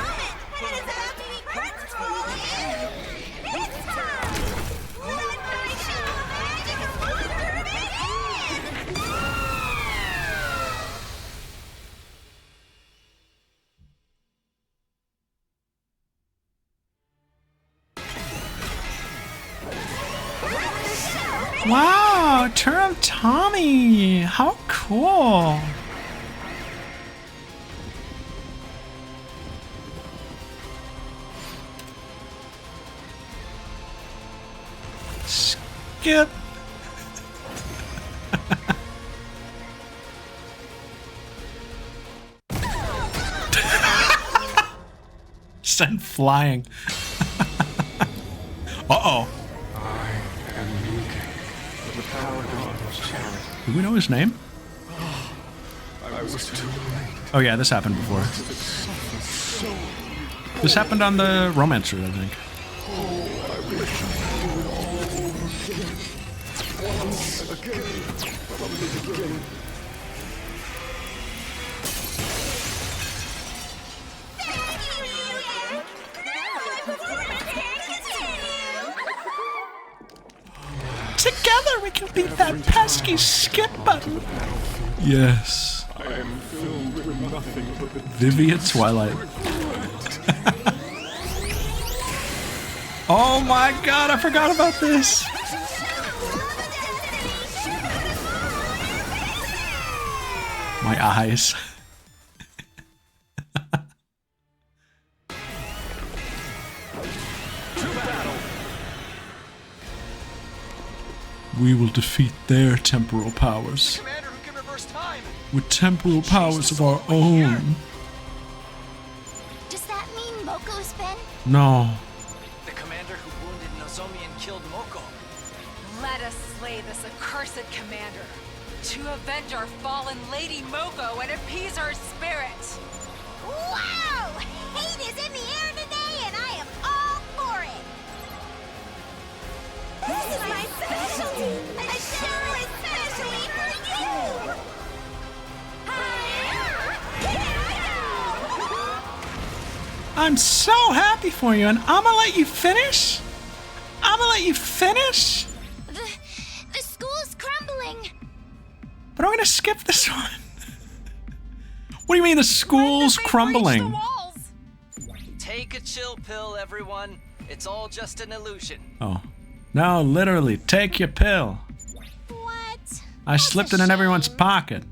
Wow, Turum Tommy! How cool! Skip! sent flying. Uh-oh. I am Yuki, the power god of charity. Do we know his name? I was too late. Oh yeah, this happened before. This happened on the romance route, I think. I wish I could do it all over again. Once again, from the beginning. Together we can beat that pesky skip button. Yes. I am filled with nothing but the Vivian Twilight. Oh my god, I forgot about this. My eyes. We will defeat their temporal powers Commander who can reverse time. with temporal powers of our own. Does that mean Moko's been? No. The commander who wounded Nozomi and killed Moko. Let us slay this accursed commander to avenge our fallen Lady Moko and appease her spirit. Wow! Hate is in the air today, and I am all for it! This is my specialty! A show especially for you! I'm so happy for you, and I'm gonna let you finish? I'm gonna let you finish? The school's crumbling! But I'm gonna skip this one. What do you mean the school's crumbling? Take a chill pill, everyone. It's all just an illusion. Oh. No, literally, take your pill. What? I slipped it in everyone's pocket.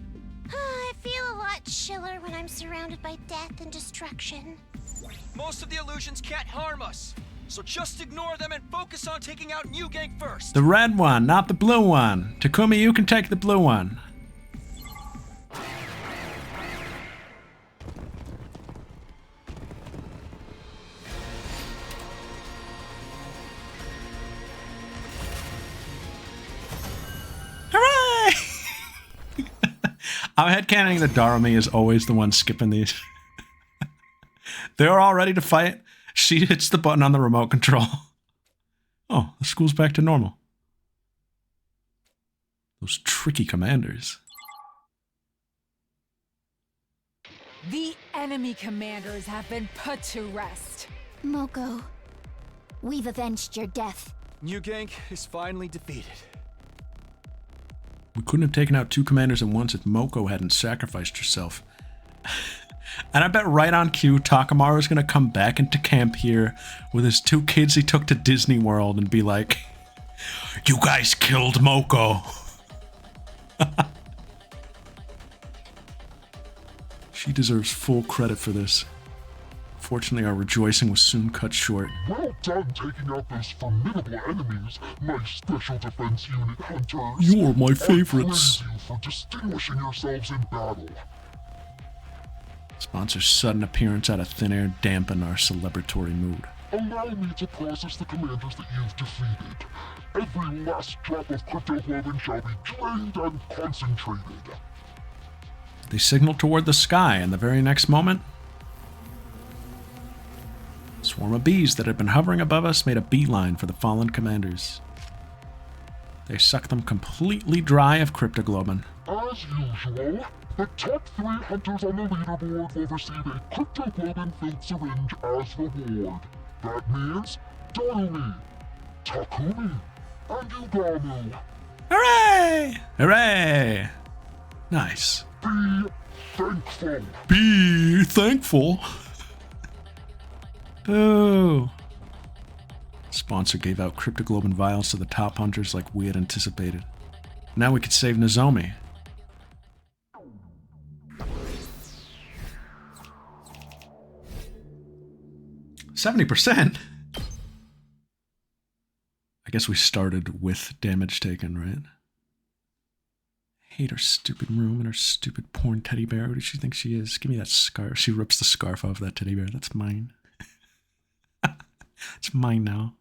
I feel a lot chiller when I'm surrounded by death and destruction. Most of the illusions can't harm us, so just ignore them and focus on taking out New Gang first. The red one, not the blue one. Takumi, you can take the blue one. Hooray! I'm headcanoning that Darumi is always the one skipping these. They're all ready to fight. She hits the button on the remote control. Oh, the school's back to normal. Those tricky commanders. The enemy commanders have been put to rest. Moko, we've avenged your death. New Gang is finally defeated. We couldn't have taken out two commanders at once if Moko hadn't sacrificed herself. And I bet right on cue, Takamaru's gonna come back into camp here with his two kids he took to Disney World and be like, "You guys killed Moko." She deserves full credit for this. Fortunately, our rejoicing was soon cut short. Well done taking out those formidable enemies, my Special Defense Unit hunters. You're my I favorites. praise you for distinguishing yourselves in battle. Sponsor's sudden appearance out of thin air dampened our celebratory mood. Allow me to process the commanders that you've defeated. Every last drop of cryptoglobin shall be drained and concentrated. They signaled toward the sky, and the very next moment, a swarm of bees that had been hovering above us made a beeline for the fallen commanders. They sucked them completely dry of cryptoglobin. As usual, the top 3 hunters on the leaderboard will receive a cryptoglobin-filled syringe as reward. That means Darumi, Takumi, and Ugamu. Hooray! Hooray! Nice. Be thankful. Be thankful. Boo. Sponsor gave out cryptoglobin vials to the top hunters like we had anticipated. Now we could save Nozomi. "70%? I guess we started with damage taken, right? Hate her stupid room and her stupid porn teddy bear. Who does she think she is? Give me that scarf. She rips the scarf off that teddy bear. That's mine. It's mine now.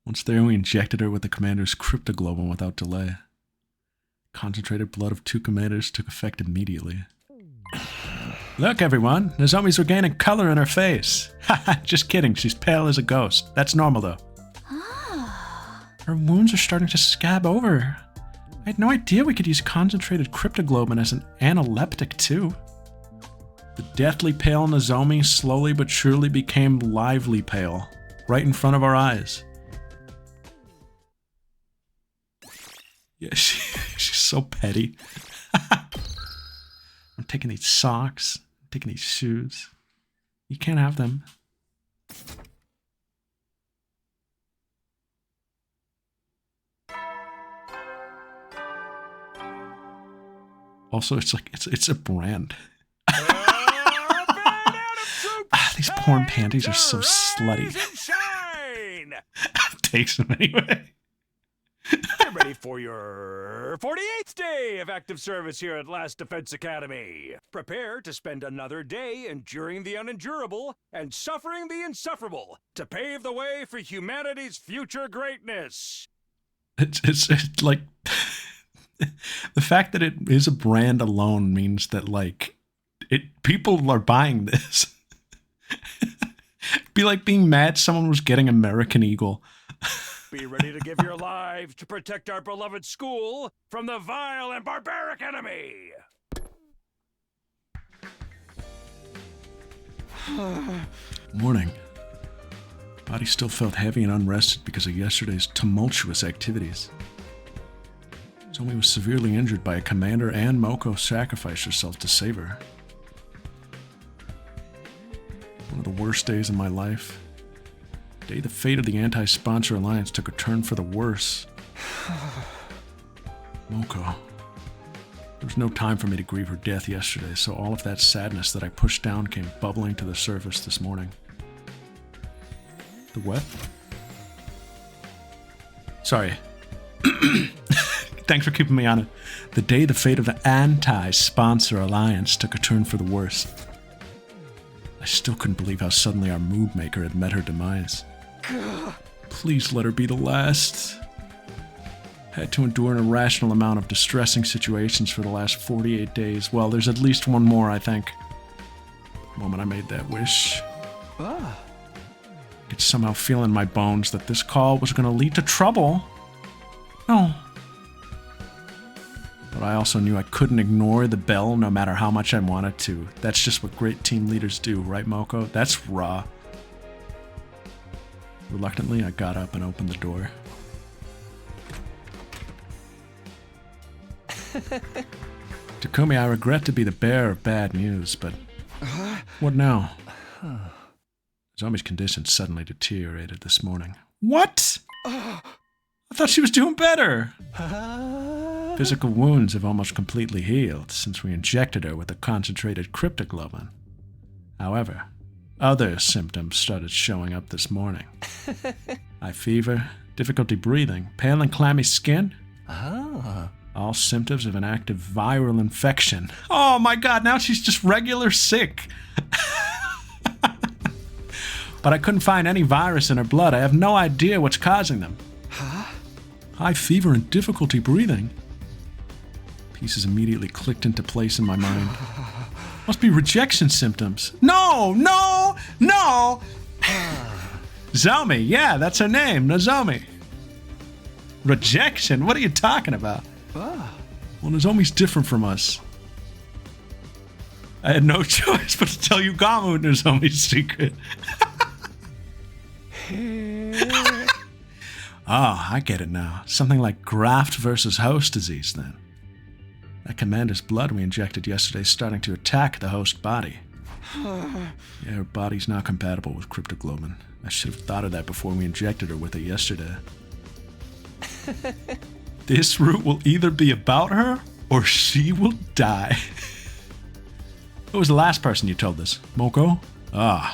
Once there, we injected her with the commander's cryptoglobin without delay. Concentrated blood of 2 commanders took effect immediately. Look, everyone, Nozomi's regaining color in her face. Haha, just kidding, she's pale as a ghost. That's normal, though. Her wounds are starting to scab over. I had no idea we could use concentrated cryptoglobin as an analeptic, too. The deathly pale Nozomi slowly but surely became lively pale, right in front of our eyes. Yeah, she's so petty. I'm taking these socks, I'm taking these shoes. You can't have them. Also, it's like, it's a brand. These porn panties are so slutty. Takes them anyway. Get ready for your 48th day of active service here at Last Defense Academy. Prepare to spend another day enduring the unendurable and suffering the insufferable to pave the way for humanity's future greatness. It's like the fact that it is a brand alone means that like people are buying this. It'd be like being mad someone was getting American Eagle. Be ready to give your lives to protect our beloved school from the vile and barbaric enemy. Morning. Body still felt heavy and unrested because of yesterday's tumultuous activities. Zomi was severely injured by a commander, and Moko sacrificed herself to save her. One of the worst days of my life. The day the fate of the Anti-Sponsor Alliance took a turn for the worse. Moko. There was no time for me to grieve her death yesterday, so all of that sadness that I pushed down came bubbling to the surface this morning. The what? Sorry. Thanks for keeping me on it. The day the fate of the Anti-Sponsor Alliance took a turn for the worse. I still couldn't believe how suddenly our mood maker had met her demise. Please let her be the last. Had to endure an irrational amount of distressing situations for the last 48 days. Well, there's at least one more, I think. The moment I made that wish, I could somehow feel in my bones that this call was going to lead to trouble. No. But I also knew I couldn't ignore the bell no matter how much I wanted to. That's just what great team leaders do, right, Moko? That's raw. Reluctantly, I got up and opened the door. Takumi, I regret to be the bearer of bad news, but what now? Zomi's condition suddenly deteriorated this morning. What? I thought she was doing better. Physical wounds have almost completely healed since we injected her with a concentrated cryptoglobin. However, other symptoms started showing up this morning. High fever, difficulty breathing, pale and clammy skin. All symptoms of an active viral infection. Oh my god, now she's just regular sick. But I couldn't find any virus in her blood. I have no idea what's causing them. High fever and difficulty breathing. Pieces immediately clicked into place in my mind. Must be rejection symptoms. No! Zomi, yeah, that's her name, Nozomi. Rejection? What are you talking about? Well, Nozomi's different from us. I had no choice but to tell Yugamu Nozomi's secret. I get it now. Something like graft versus host disease, then. That commander's blood we injected yesterday is starting to attack the host body. Yeah, her body's not compatible with cryptoglobin. I should have thought of that before we injected her with it yesterday. This route will either be about her, or she will die. Who was the last person you told this? Moko?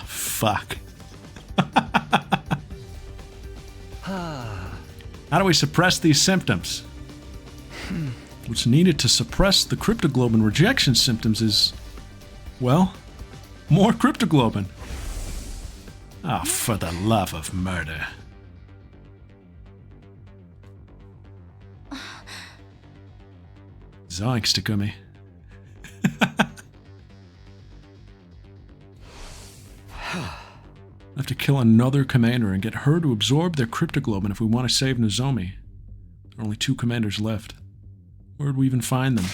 Fuck. How do we suppress these symptoms? What's needed to suppress the cryptoglobin rejection symptoms is, well, more cryptoglobin. Oh, for the love of murder. Zoinks, Takumi. I have to kill another commander and get her to absorb their cryptoglobin if we want to save Nozomi. There are only 2 commanders left. Where'd we even find them?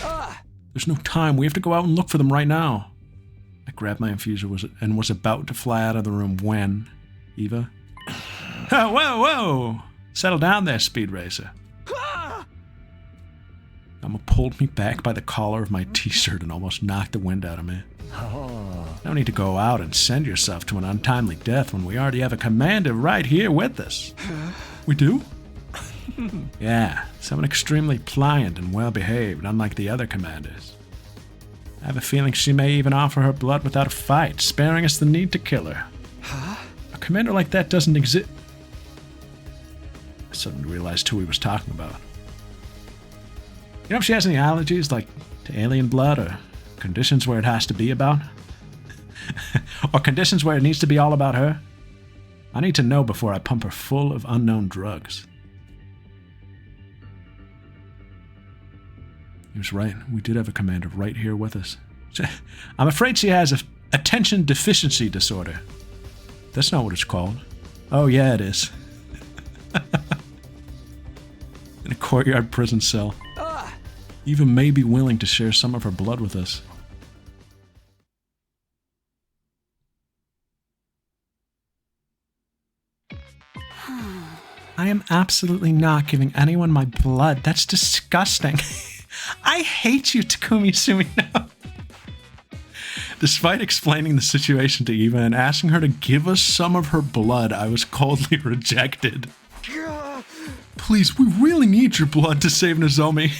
There's no time. We have to go out and look for them right now. I grabbed my infuser and was about to fly out of the room when... Eva? Oh, whoa, whoa! Settle down there, Speed Racer. Emma pulled me back by the collar of my t-shirt and almost knocked the wind out of me. No need to go out and send yourself to an untimely death when we already have a commander right here with us. We do? Yeah, someone extremely pliant and well-behaved, unlike the other commanders. I have a feeling she may even offer her blood without a fight, sparing us the need to kill her. A commander like that doesn't exist. I suddenly realized who he was talking about. You know if she has any allergies, like to alien blood, or conditions where it has to be about? Or conditions where it needs to be all about her? I need to know before I pump her full of unknown drugs. He was right. We did have a commander right here with us. I'm afraid she has a attention deficiency disorder. That's not what it's called. Oh, yeah, it is. In a courtyard prison cell. Eva may be willing to share some of her blood with us. I am absolutely not giving anyone my blood. That's disgusting. I hate you, Takumi Sumino. Despite explaining the situation to Eva and asking her to give us some of her blood, I was coldly rejected. Please, we really need your blood to save Nozomi.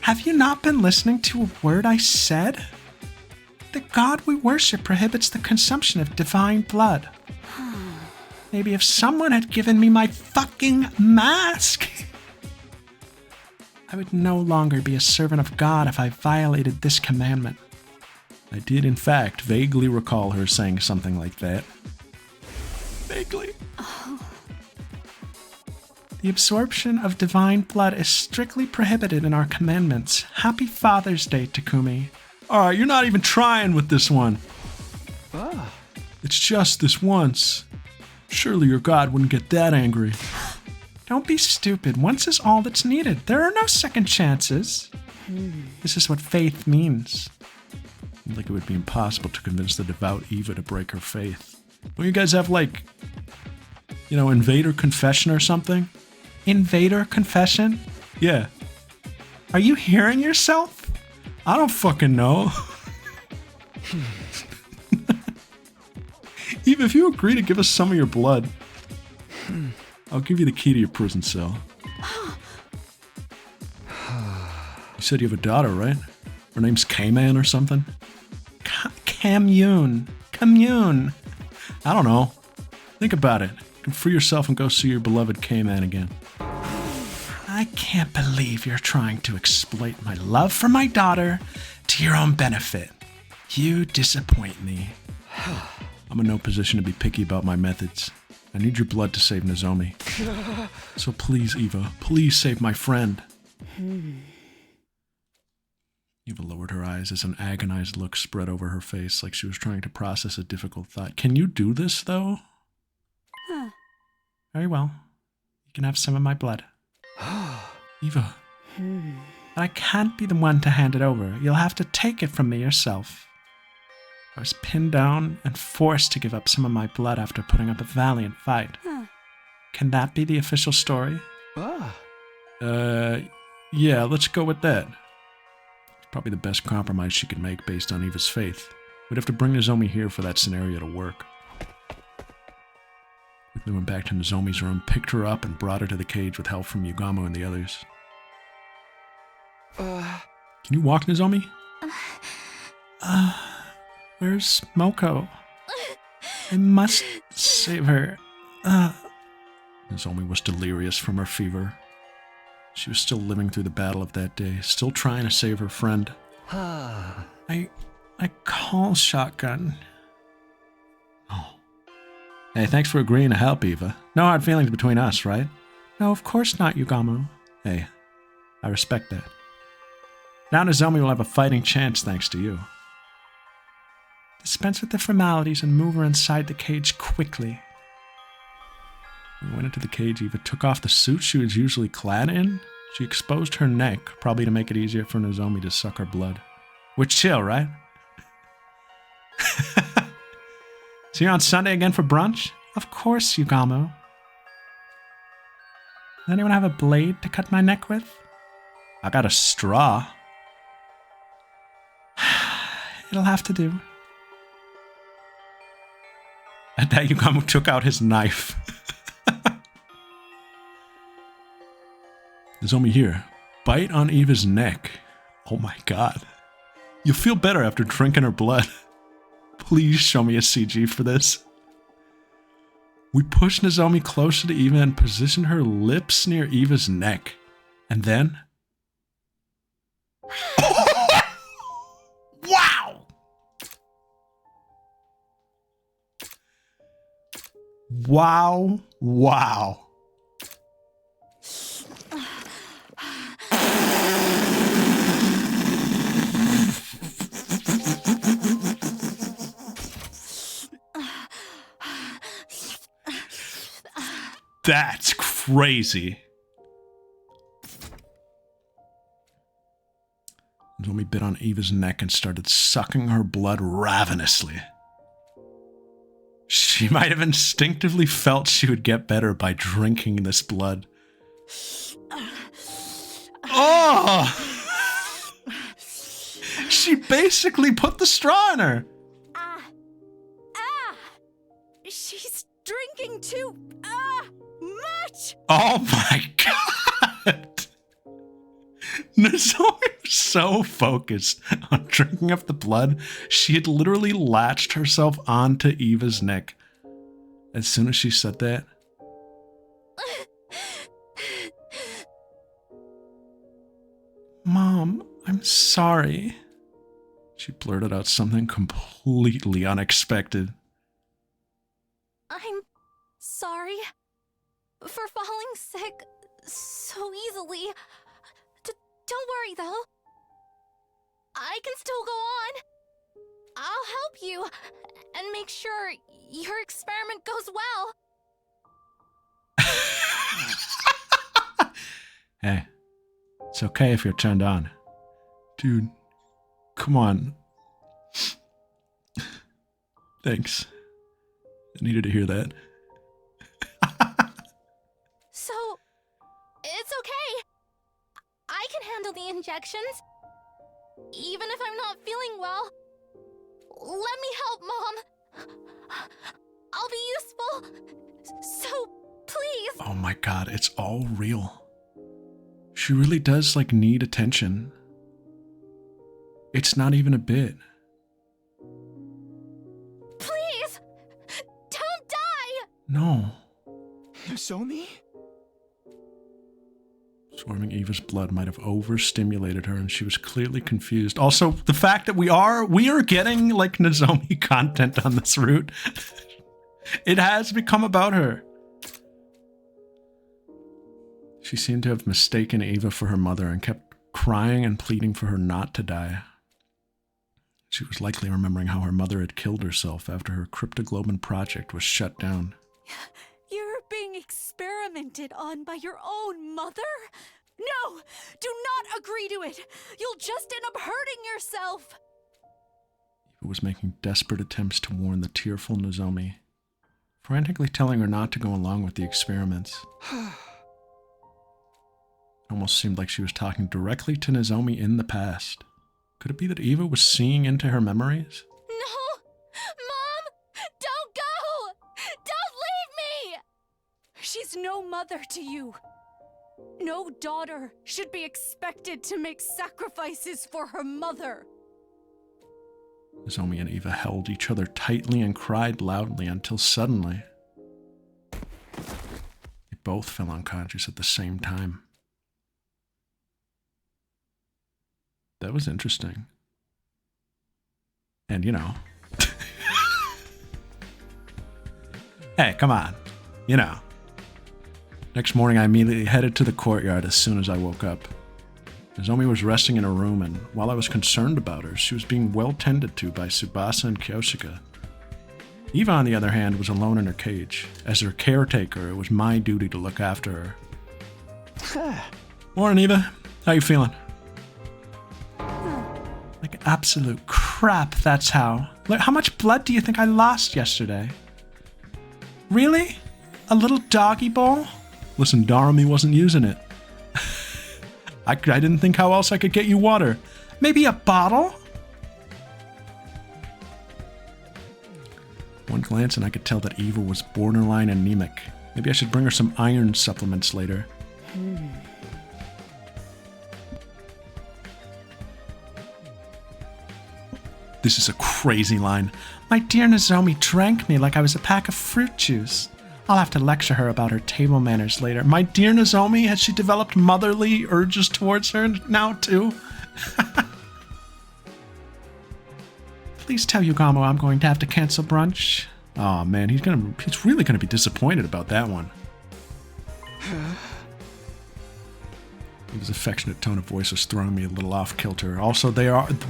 Have you not been listening to a word I said? The god we worship prohibits the consumption of divine blood. Maybe if someone had given me my fucking mask, I would no longer be a servant of God if I violated this commandment. I did, in fact, vaguely recall her saying something like that. Vaguely. The absorption of divine blood is strictly prohibited in our commandments. Happy Father's Day, Takumi. Alright, you're not even trying with this one. It's just this once. Surely your god wouldn't get that angry. Don't be stupid. Once is all that's needed. There are no second chances. This is what faith means. Seems like it would be impossible to convince the devout Eva to break her faith. Don't you guys have, like, you know, Invader Confession or something? Invader Confession? Yeah. Are you hearing yourself? I don't fucking know. Eva, if you agree to give us some of your blood, I'll give you the key to your prison cell. You said you have a daughter, right? Her name's K-Man or something? Commune. I don't know. Think about it. You can free yourself and go see your beloved K-Man again. I can't believe you're trying to exploit my love for my daughter to your own benefit. You disappoint me. I'm in no position to be picky about my methods. I need your blood to save Nozomi. So please, Eva, please save my friend. Eva lowered her eyes as an agonized look spread over her face, like she was trying to process a difficult thought. Can you do this, though? Very well. You can have some of my blood. Eva. But I can't be the one to hand it over. You'll have to take it from me yourself. I was pinned down and forced to give up some of my blood after putting up a valiant fight. Can that be the official story? Yeah, let's go with that. It's probably the best compromise she could make based on Eva's faith. We'd have to bring Nozomi here for that scenario to work. Quickly went back to Nozomi's room, picked her up, and brought her to the cage with help from Yugamo and the others. Can you walk, Nozomi? Where's Moko? I must save her. Nozomi was delirious from her fever. She was still living through the battle of that day, still trying to save her friend. I call shotgun. Oh. Hey, thanks for agreeing to help, Eva. No hard feelings between us, right? No, of course not, Yugamo. Hey, I respect that. Now Nozomi will have a fighting chance thanks to you. Dispense with the formalities and move her inside the cage quickly. When we went into the cage, Eva took off the suit she was usually clad in. She exposed her neck, probably to make it easier for Nozomi to suck her blood. We're chill, right? See you on Sunday again for brunch? Of course, Yugamo. Does anyone have a blade to cut my neck with? I got a straw. It'll have to do. At that, Yugamo took out his knife. Nozomi here. Bite on Eva's neck. Oh my god. You'll feel better after drinking her blood. Please show me a CG for this. We pushed Nozomi closer to Eva and positioned her lips near Eva's neck. And then... Wow! Wow. Wow. That's crazy. Nozomi bit on Eva's neck and started sucking her blood ravenously. She might have instinctively felt she would get better by drinking this blood. Oh! She basically put the straw in her. She's drinking too much. Oh my god! Nozomi was so focused on drinking up the blood, she had literally latched herself onto Eva's neck. As soon as she said that, Mom, I'm sorry. She blurted out something completely unexpected. I'm sorry for falling sick so easily. Don't worry, though. I can still go on. I'll help you and make sure your experiment goes well. Hey, it's okay if you're turned on. Dude, come on. Thanks. I needed to hear that. So, it's okay. I can handle the injections. Even if I'm not feeling well. Let me help, Mom. I'll be useful. So, please. Oh my god, it's all real. She really does, like, need attention. It's not even a bit. Please! Don't die! No. Nozomi? Swarming Eva's blood might have overstimulated her, and she was clearly confused. Also, the fact that we are getting, like, Nozomi content on this route. It has become about her. She seemed to have mistaken Eva for her mother and kept crying and pleading for her not to die. She was likely remembering how her mother had killed herself after her cryptoglobin project was shut down. You're being experimented on by your own mother? No! Do not agree to it! You'll just end up hurting yourself! Eva was making desperate attempts to warn the tearful Nozomi, frantically telling her not to go along with the experiments. It almost seemed like she was talking directly to Nozomi in the past. Could it be that Eva was seeing into her memories? No! Mom! Don't go! Don't leave me! She's no mother to you. No daughter should be expected to make sacrifices for her mother. Nozomi and Eva held each other tightly and cried loudly until suddenly they both fell unconscious at the same time. That was interesting. And, you know. Hey, come on. You know. Next morning, I immediately headed to the courtyard as soon as I woke up. Nozomi was resting in her room, and while I was concerned about her, she was being well tended to by Tsubasa and Kyoshika. Eva, on the other hand, was alone in her cage. As her caretaker, it was my duty to look after her. Morning, Eva. How you feeling? Like absolute crap, that's how. Look, how much blood do you think I lost yesterday? Really? A little doggy bowl? Listen, Darumi wasn't using it. I didn't think how else I could get you water. Maybe a bottle? One glance and I could tell that Eva was borderline anemic. Maybe I should bring her some iron supplements later. This is a crazy line. My dear Nozomi drank me like I was a pack of fruit juice. I'll have to lecture her about her table manners later. My dear Nozomi, has she developed motherly urges towards her now too? Please tell Yugamo I'm going to have to cancel brunch. Oh man, he's really gonna be disappointed about that one. His affectionate tone of voice was throwing me a little off kilter. Also,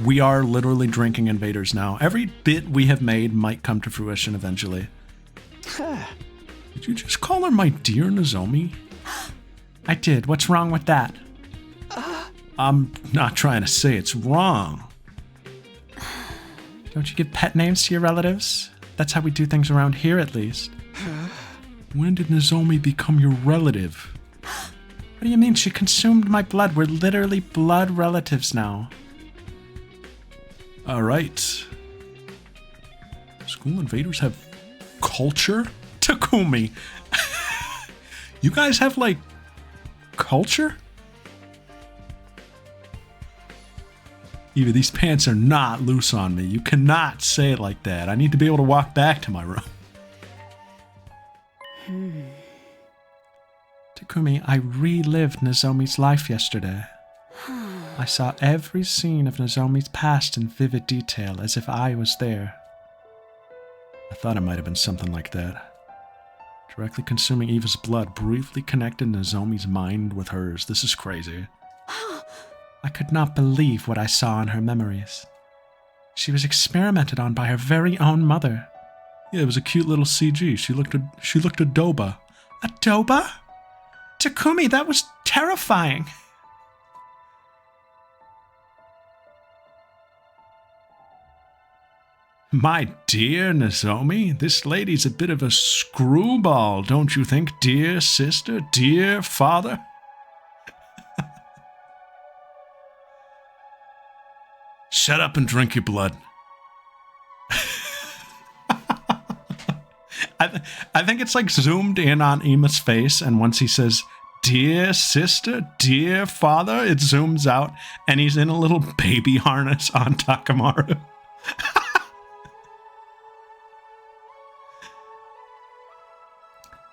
we are literally drinking invaders now. Every bit we have made might come to fruition eventually. Did you just call her my dear Nozomi? I did. What's wrong with that? I'm not trying to say it's wrong. Don't you give pet names to your relatives? That's how we do things around here, at least. When did Nozomi become your relative? What do you mean? She consumed my blood. We're literally blood relatives now. Alright. School invaders have culture? Takumi! You guys have, like, culture? Eva, these pants are not loose on me. You cannot say it like that. I need to be able to walk back to my room. Takumi, I relived Nozomi's life yesterday. I saw every scene of Nozomi's past in vivid detail, as if I was there. I thought it might have been something like that. Directly consuming Eva's blood briefly connected Nozomi's mind with hers. This is crazy. I could not believe what I saw in her memories. She was experimented on by her very own mother. Yeah, it was a cute little CG. She looked adoba. Adoba? Takumi, that was terrifying. My dear Nozomi, this lady's a bit of a screwball, don't you think, dear sister, dear father? Shut up and drink your blood. I think it's like zoomed in on Ima's face, and once he says, dear sister, dear father, it zooms out, and he's in a little baby harness on Takamaru.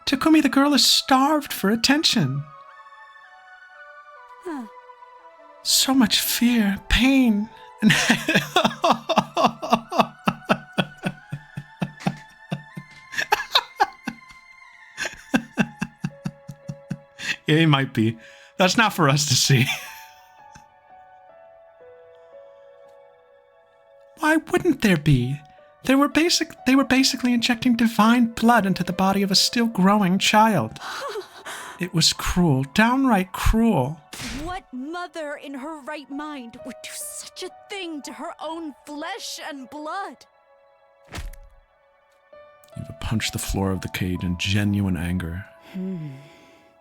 Takumi, the girl is starved for attention. So much fear, pain, and... Yeah, he might be. That's not for us to see. Why wouldn't there be? They were basically injecting divine blood into the body of a still growing child. It was cruel, downright cruel. What mother in her right mind would do such a thing to her own flesh and blood? Eva punched the floor of the cage in genuine anger.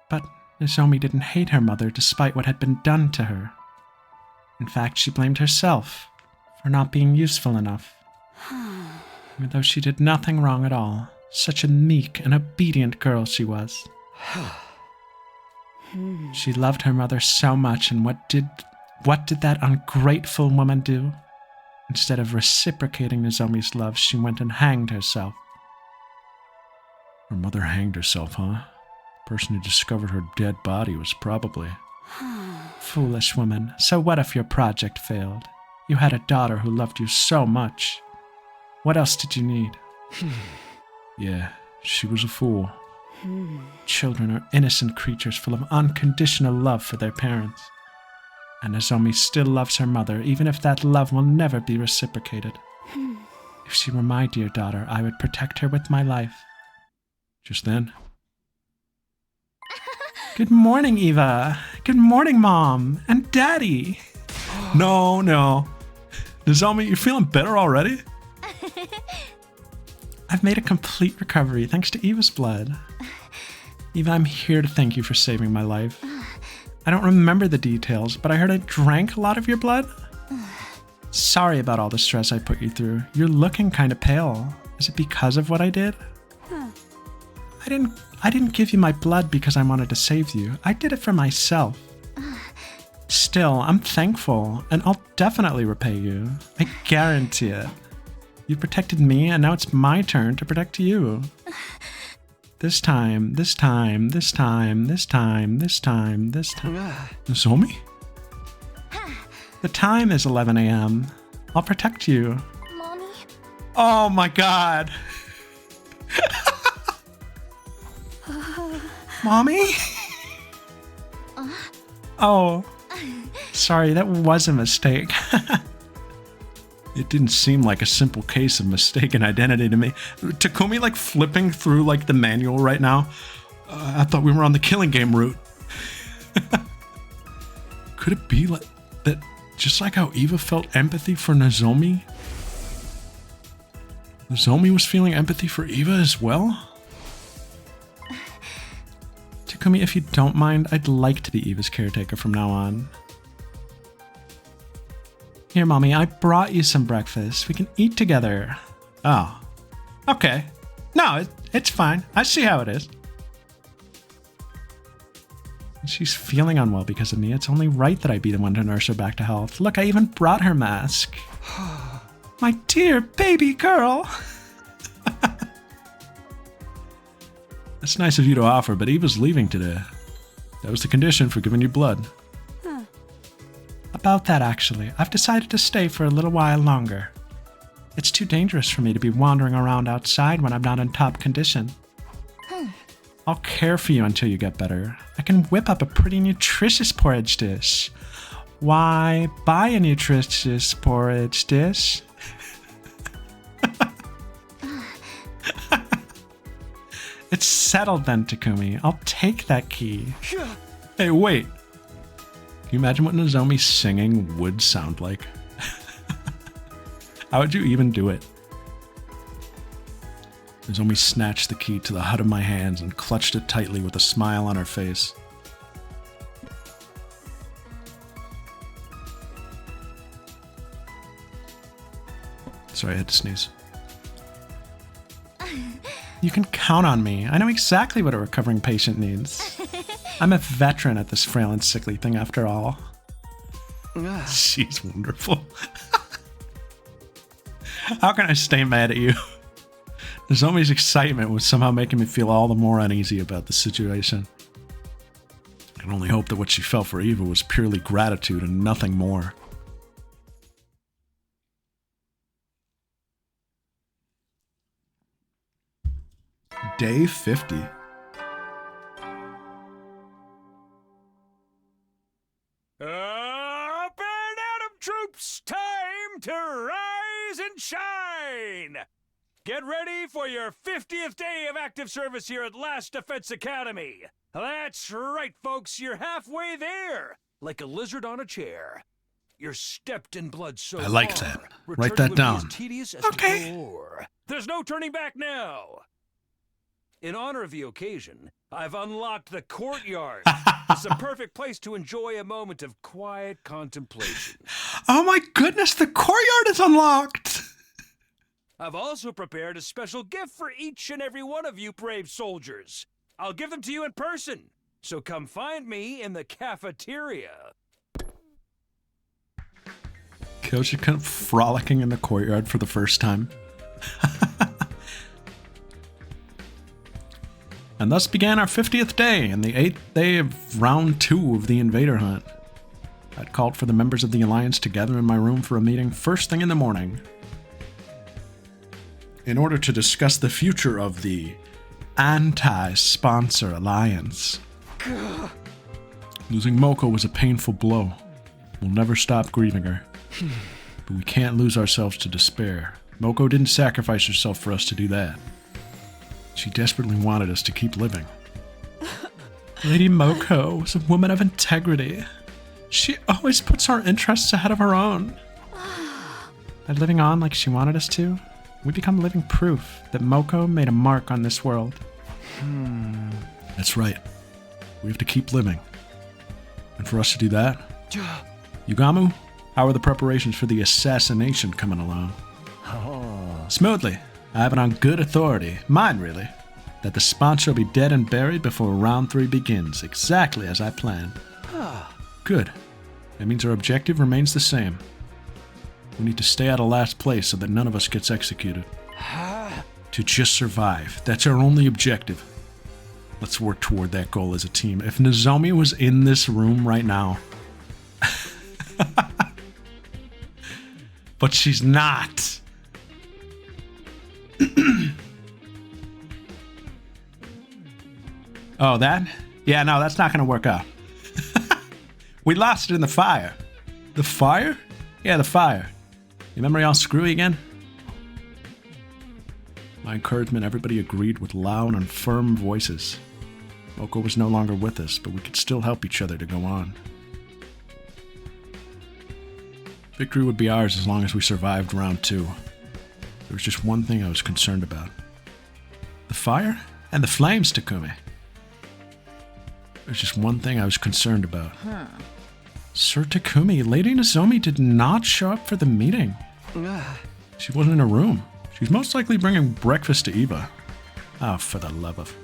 But Nozomi didn't hate her mother despite what had been done to her. In fact, she blamed herself for not being useful enough. Even though she did nothing wrong at all, such a meek and obedient girl she was. She loved her mother so much, and what did that ungrateful woman do? Instead of reciprocating Nozomi's love, she went and hanged herself. Her mother hanged herself, huh? The person who discovered her dead body was probably... Foolish woman. So what if your project failed? You had a daughter who loved you so much. What else did you need? Yeah, She was a fool. Children are innocent creatures full of unconditional love for their parents. And Nozomi still loves her mother, even if that love will never be reciprocated. If she were my dear daughter, I would protect her with my life. Just then. Good morning, Eva. Good morning, Mom. And Daddy. No. Nozomi, you're feeling better already? I've made a complete recovery thanks to Eva's blood. Eva, I'm here to thank you for saving my life. I don't remember the details, but I heard I drank a lot of your blood. Sorry about all the stress I put you through. You're looking kind of pale. Is it because of what I did? I didn't give you my blood because I wanted to save you. I did it for myself. Still, I'm thankful, and I'll definitely repay you. I guarantee it. You protected me, and now it's my turn to protect you. This time. Nozomi? The time is 11 a.m. I'll protect you. Mommy? Oh my god. Mommy? Oh. Sorry, that was a mistake. It didn't seem like a simple case of mistaken identity to me. Takumi, like, flipping through, like, the manual right now. I thought we were on the killing game route. Could it be like that, just like how Eva felt empathy for Nozomi? Nozomi was feeling empathy for Eva as well? Takumi, if you don't mind, I'd like to be Eva's caretaker from now on. Here, Mommy, I brought you some breakfast. We can eat together. Oh. Okay. No, it's fine. I see how it is. She's feeling unwell because of me. It's only right that I be the one to nurse her back to health. Look, I even brought her mask. My dear baby girl. That's nice of you to offer, but Eva's leaving today. That was the condition for giving you blood. About that, actually, I've decided to stay for a little while longer. It's too dangerous for me to be wandering around outside when I'm not in top condition. I'll care for you until you get better. I can whip up a pretty nutritious porridge dish. Why buy a nutritious porridge dish? It's settled then, Takumi. I'll take that key. Hey, wait. Can you imagine what Nozomi singing would sound like? How would you even do it? Nozomi snatched the key to the hut of my hands and clutched it tightly with a smile on her face. Sorry, I had to sneeze. You can count on me. I know exactly what a recovering patient needs. I'm a veteran at this frail and sickly thing after all. She's wonderful. How can I stay mad at you? Nozomi's excitement was somehow making me feel all the more uneasy about the situation. I can only hope that what she felt for Eva was purely gratitude and nothing more. Day 50. Up and Atom troops, time to rise and shine! Get ready for your 50th day of active service here at Last Defense Academy. That's right, folks, you're halfway there, like a lizard on a chair. You're stepped in blood so I like far, that. returning Write that will be as down. tedious as Okay. before. There's no turning back now. In honor of the occasion, I've unlocked the courtyard. It's the perfect place to enjoy a moment of quiet contemplation. Oh my goodness, the courtyard is unlocked! I've also prepared a special gift for each and every one of you brave soldiers. I'll give them to you in person, so come find me in the cafeteria. Kyoshi kind of frolicking in the courtyard for the first time. And thus began our 50th day and the 8th day of round 2 of the invader hunt. I'd called for the members of the Alliance together in my room for a meeting first thing in the morning, in order to discuss the future of the anti-sponsor alliance. Losing Moko was a painful blow. We'll never stop grieving her. But we can't lose ourselves to despair. Moko didn't sacrifice herself for us to do that. She desperately wanted us to keep living. Lady Moko was a woman of integrity. She always puts our interests ahead of her own. By living on like she wanted us to, we become living proof that Moko made a mark on this world. That's right. We have to keep living. And for us to do that, Yugamu, how are the preparations for the assassination coming along? Smoothly. I have it on good authority, mine really, that the sponsor will be dead and buried before round 3 begins, exactly as I planned. Good. That means our objective remains the same. We need to stay out of last place so that none of us gets executed. To just survive. That's our only objective. Let's work toward that goal as a team. If Nozomi was in this room right now... but she's not. Oh, that? Yeah, no, that's not going to work out. We lost it in the fire. The fire? Yeah, the fire. Your memory all screwy again? My encouragement, everybody agreed with loud and firm voices. Moko was no longer with us, but we could still help each other to go on. Victory would be ours as long as we survived round 2. There was just one thing I was concerned about. The fire and the flames, Takumi. There's just one thing I was concerned about. Sir Takumi, Lady Nozomi did not show up for the meeting. She wasn't in her room. She's most likely bringing breakfast to Eva. Oh, for the love of...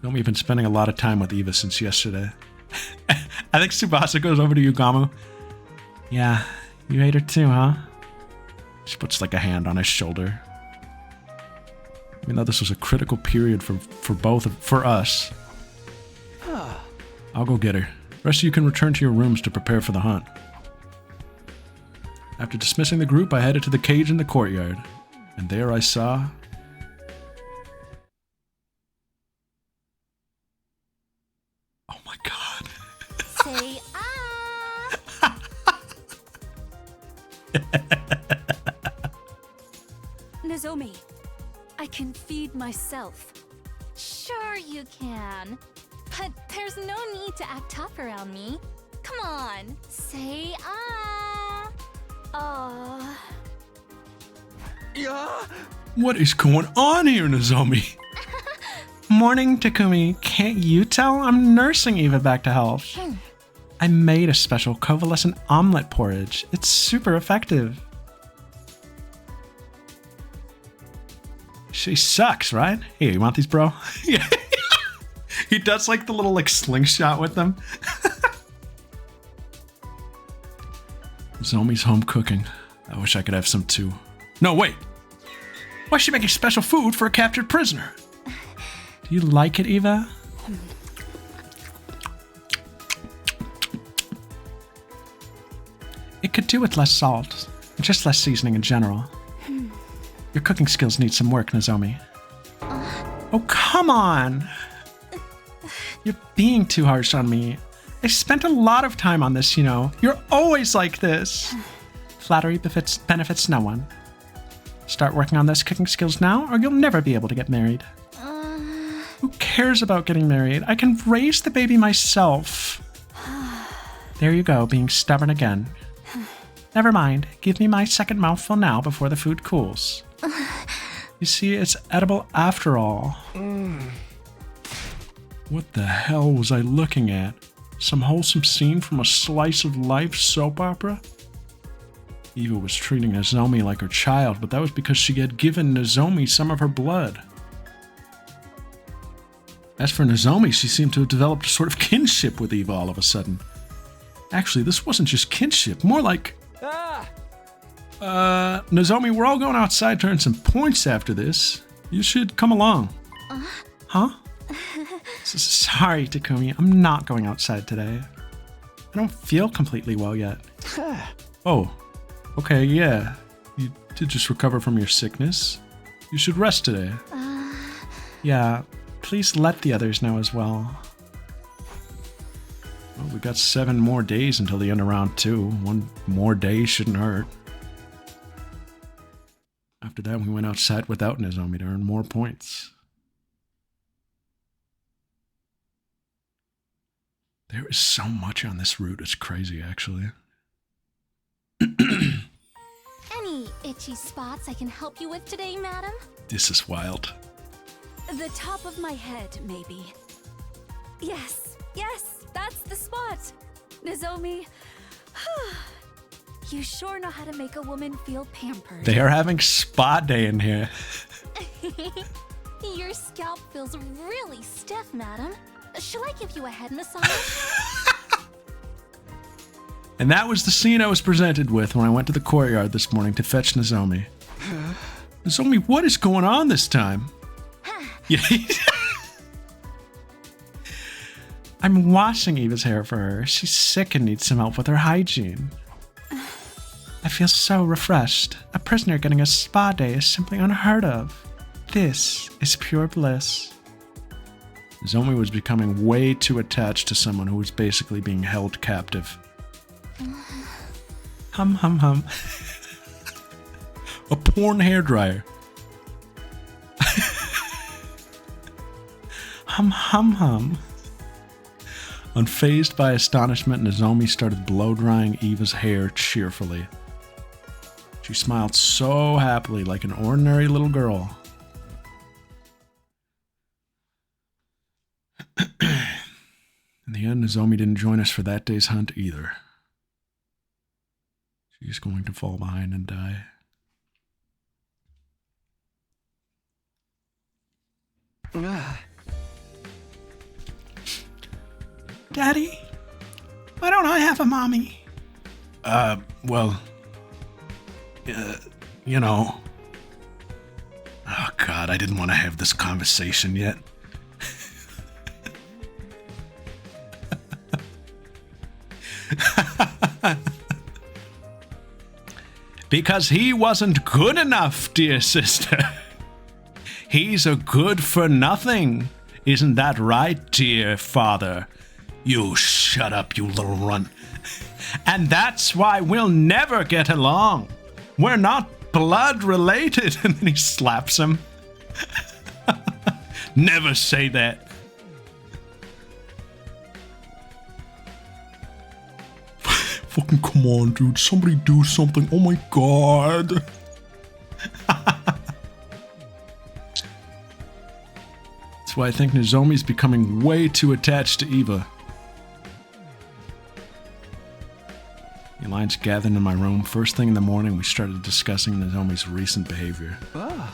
Nozomi's been spending a lot of time with Eva since yesterday. I think Tsubasa goes over to Yugamu. Yeah, you hate her too, huh? She puts like a hand on his shoulder. Even though this was a critical period for us. I'll go get her. The rest of you can return to your rooms to prepare for the hunt. After dismissing the group, I headed to the cage in the courtyard. And there I saw... Oh my god. Say Nozomi, I can feed myself. Sure you can. But there's no need to act tough around me. Come on, say What is going on here, Nozomi? Morning, Takumi. Can't you tell? I'm nursing Eva back to health. I made a special convalescent omelet porridge. It's super effective. She sucks, right? Here, you want these, bro? Yeah. He does like the little like slingshot with them. Zomi's home cooking. I wish I could have some too. No, wait. Why is she making special food for a captured prisoner? Do you like it, Eva? It could do with less salt, and just less seasoning in general. Your cooking skills need some work, Nozomi. Oh, come on! You're being too harsh on me. I spent a lot of time on this, you know. You're always like this. Flattery benefits no one. Start working on those cooking skills now, or you'll never be able to get married. Who cares about getting married? I can raise the baby myself. There you go, being stubborn again. Never mind. Give me my second mouthful now before the food cools. You see, it's edible after all. What the hell was I looking at? Some wholesome scene from a slice of life soap opera? Eva was treating Nozomi like her child, but that was because she had given Nozomi some of her blood. As for Nozomi, she seemed to have developed a sort of kinship with Eva all of a sudden. Actually, this wasn't just kinship, more like... Nozomi, we're all going outside to earn some points after this. You should come along. Huh? Sorry, Takumi, I'm not going outside today. I don't feel completely well yet. Oh, okay, yeah. You did just recover from your sickness. You should rest today. Yeah, please let the others know as well. Well, we got 7 more days until the end of round 2. 1 more day shouldn't hurt. After that, we went outside without Nozomi to earn more points. There is so much on this route, it's crazy, actually. Any itchy spots I can help you with today, madam? This is wild. The top of my head, maybe. Yes, that's the spot. Nozomi, you sure know how to make a woman feel pampered. They are having spa day in here. Your scalp feels really stiff, madam. Shall I give you a head massage? And that was the scene I was presented with when I went to the courtyard this morning to fetch Nozomi. Nozomi, what is going on this time? Yeah. I'm washing Eva's hair for her. She's sick and needs some help with her hygiene. I feel so refreshed. A prisoner getting a spa day is simply unheard of. This is pure bliss. Nozomi was becoming way too attached to someone who was basically being held captive. Hum hum hum. A porn hairdryer. Hum hum hum. Unfazed by astonishment, Nozomi started blow-drying Eva's hair cheerfully. She smiled so happily, like an ordinary little girl. In the end, Nozomi didn't join us for that day's hunt either. She's going to fall behind and die. Daddy, why don't I have a mommy? Well, you know. Oh God, I didn't want to have this conversation yet. Because he wasn't good enough, dear sister. He's a good for nothing. Isn't that right, dear father? You shut up, you little runt. And that's why we'll never get along. We're not blood related. And then he slaps him. Never say that. Fucking come on, dude. Somebody do something. Oh my God. That's why I think Nozomi's becoming way too attached to Eva. The Alliance gathered in my room. First thing in the morning, we started discussing Nozomi's recent behavior. I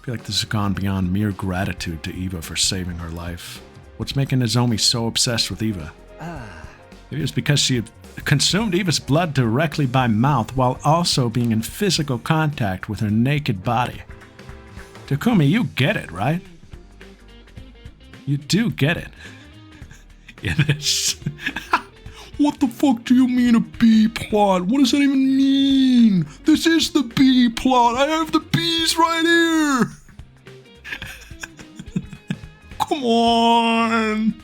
feel like this has gone beyond mere gratitude to Eva for saving her life. What's making Nozomi so obsessed with Eva? Maybe it's because she had consumed Eva's blood directly by mouth while also being in physical contact with her naked body. Takumi, you get it, right? You do get it. Yeah, this. What the fuck do you mean a B plot? What does that even mean? This is the B plot. I have the B's right here. Come on.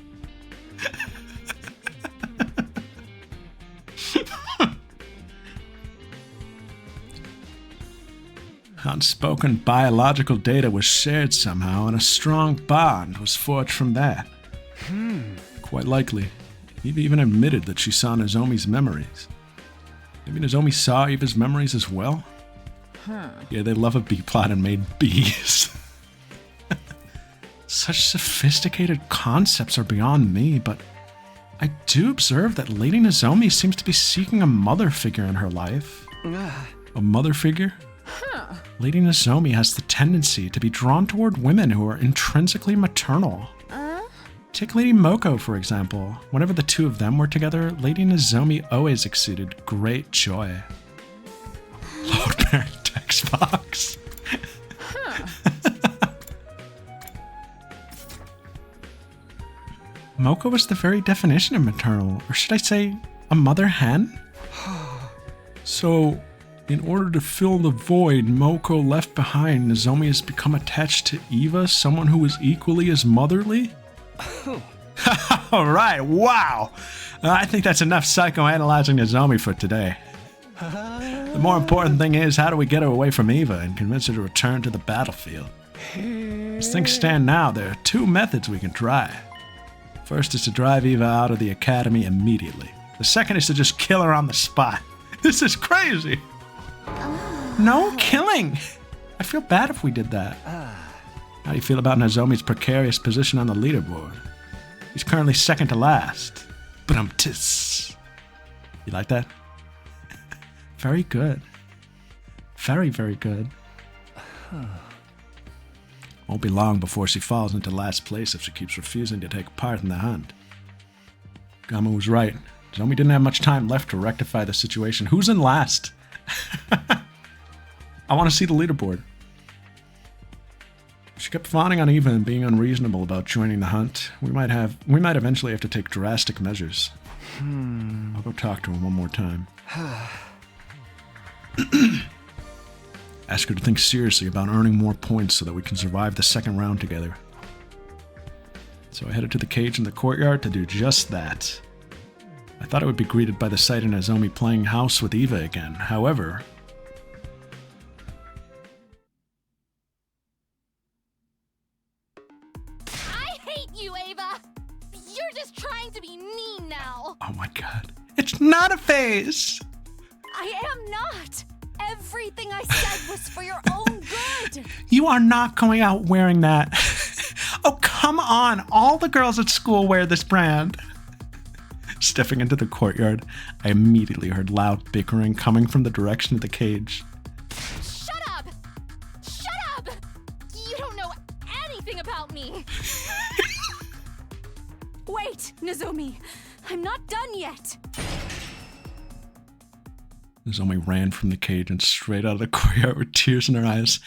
Unspoken biological data was shared somehow, and a strong bond was forged from that. Quite likely. Eva even admitted that she saw Nozomi's memories. Maybe Nozomi saw Eva's memories as well? Yeah, they love a B-plot and made B's. Such sophisticated concepts are beyond me, but I do observe that Lady Nozomi seems to be seeking a mother figure in her life. A mother figure? Lady Nozomi has the tendency to be drawn toward women who are intrinsically maternal. Take Lady Moko, for example. Whenever the two of them were together, Lady Nozomi always exuded great joy. Load parent text box. Moko was the very definition of maternal, or should I say, a mother hen? So, In order to fill the void Moko left behind, Nozomi has become attached to Eva, someone who is equally as motherly? Alright, wow! I think that's enough psychoanalyzing Nozomi for today. The more important thing is, how do we get her away from Eva and convince her to return to the battlefield? As things stand now, there are two methods we can try. First is to drive Eva out of the academy immediately. The second is to just kill her on the spot. This is crazy! No killing! I feel bad if we did that. How do you feel about Nozomi's precarious position on the leaderboard? He's currently second to last. Brumtis. You like that? Very good. Very, very good. Won't be long before she falls into last place if she keeps refusing to take part in the hunt. Gamu was right. Nozomi didn't have much time left to rectify the situation. Who's in last? I want to see the leaderboard. She kept fawning on Eva and being unreasonable about joining the hunt. We might eventually have to take drastic measures. I'll go talk to him one more time. Ask her to think seriously about earning more points so that we can survive the second round together. So I headed to the cage in the courtyard to do just that. I thought I would be greeted by the sight of Nozomi playing house with Eva again. However, I hate you, Ava! You're just trying to be mean now! oh my god. It's not a phase! I am not. Everything I said was for your own good. You are not going out wearing that. Oh, come on. All the girls at school wear this brand. Stepping into the courtyard, I immediately heard loud bickering coming from the direction of the cage. Shut up! Shut up! You don't know anything about me! Wait, Nozomi. I'm not done yet. Nozomi ran from the cage and straight out of the courtyard with tears in her eyes.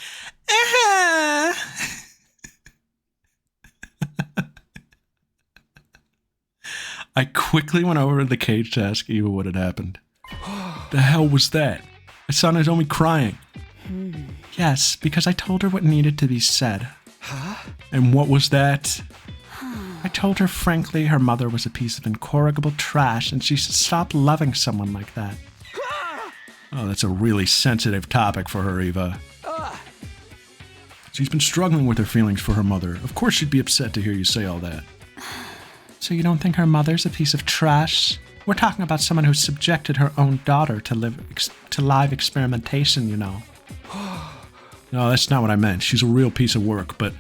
I quickly went over to the cage to ask Eva what had happened. The hell was that? I saw Nozomi crying. Yes, because I told her what needed to be said. And what was that? I told her frankly her mother was a piece of incorrigible trash and she should stop loving someone like that. Oh, that's a really sensitive topic for her, Eva. She's been struggling with her feelings for her mother. Of course she'd be upset to hear you say all that. So you don't think her mother's a piece of trash? We're talking about someone who subjected her own daughter to live experimentation, you know. No, that's not what I meant. She's a real piece of work, but...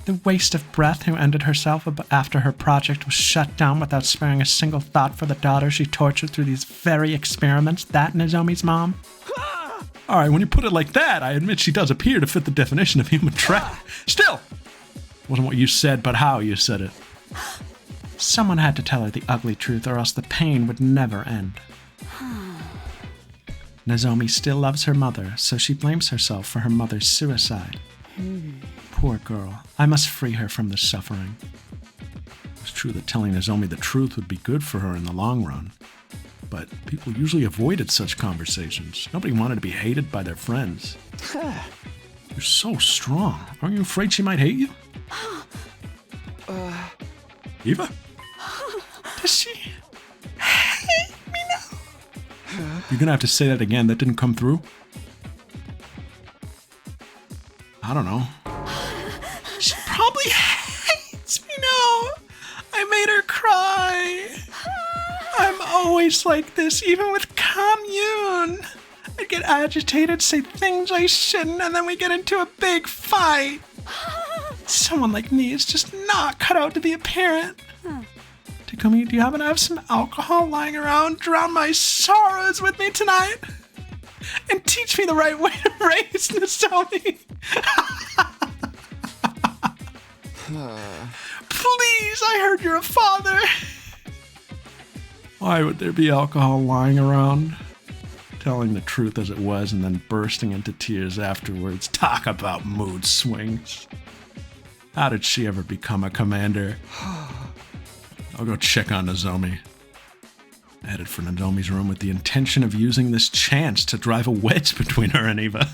The waste of breath who ended herself after her project was shut down without sparing a single thought for the daughter she tortured through these very experiments, that Nozomi's mom? Alright, when you put it like that, I admit she does appear to fit the definition of human trap. Still! Wasn't what you said, but how you said it. Someone had to tell her the ugly truth or else the pain would never end. Nozomi still loves her mother, so she blames herself for her mother's suicide. Poor girl. I must free her from this suffering. It's true that telling Nozomi the truth would be good for her in the long run. But people usually avoided such conversations. Nobody wanted to be hated by their friends. You're so strong. Aren't you afraid she might hate you? Eva? Does she hate me now? You're gonna have to say that again. That didn't come through. I don't know. She probably hates me now. I made her cry. I'm always like this, even with commune. I get agitated, say things I shouldn't, and then we get into a big fight. Someone like me is just not cut out to be a parent. Takumi, do you happen to have some alcohol lying around? Drown my sorrows with me tonight? And teach me the right way to raise Nozomi. Please, I heard you're a father. Why would there be alcohol lying around? Telling the truth as it was and then bursting into tears afterwards. Talk about mood swings. How did she ever become a commander? I'll go check on Nozomi. I headed for Nozomi's room with the intention of using this chance to drive a wedge between her and Eva.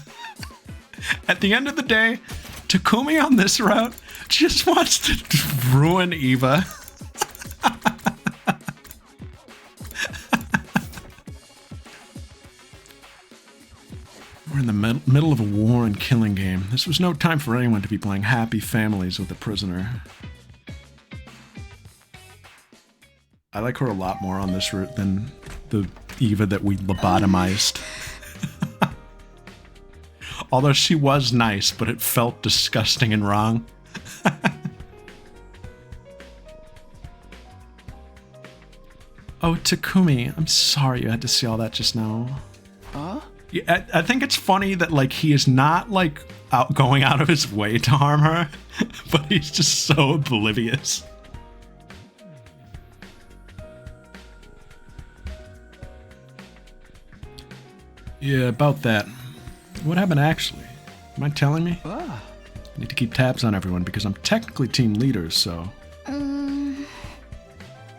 At the end of the day, Takumi on this route just wants to ruin Eva. We're in the middle of a war and killing game. This was no time for anyone to be playing happy families with a prisoner. I like her a lot more on this route than the Eva that we lobotomized. Although she was nice, but it felt disgusting and wrong. Oh, Takumi, I'm sorry you had to see all that just now. Huh? Yeah, I think it's funny that, like, he is not, like, going out of his way to harm her, but he's just so oblivious. Yeah, about that. What happened actually? Am I telling me? I need to keep tabs on everyone because I'm technically team leader, so...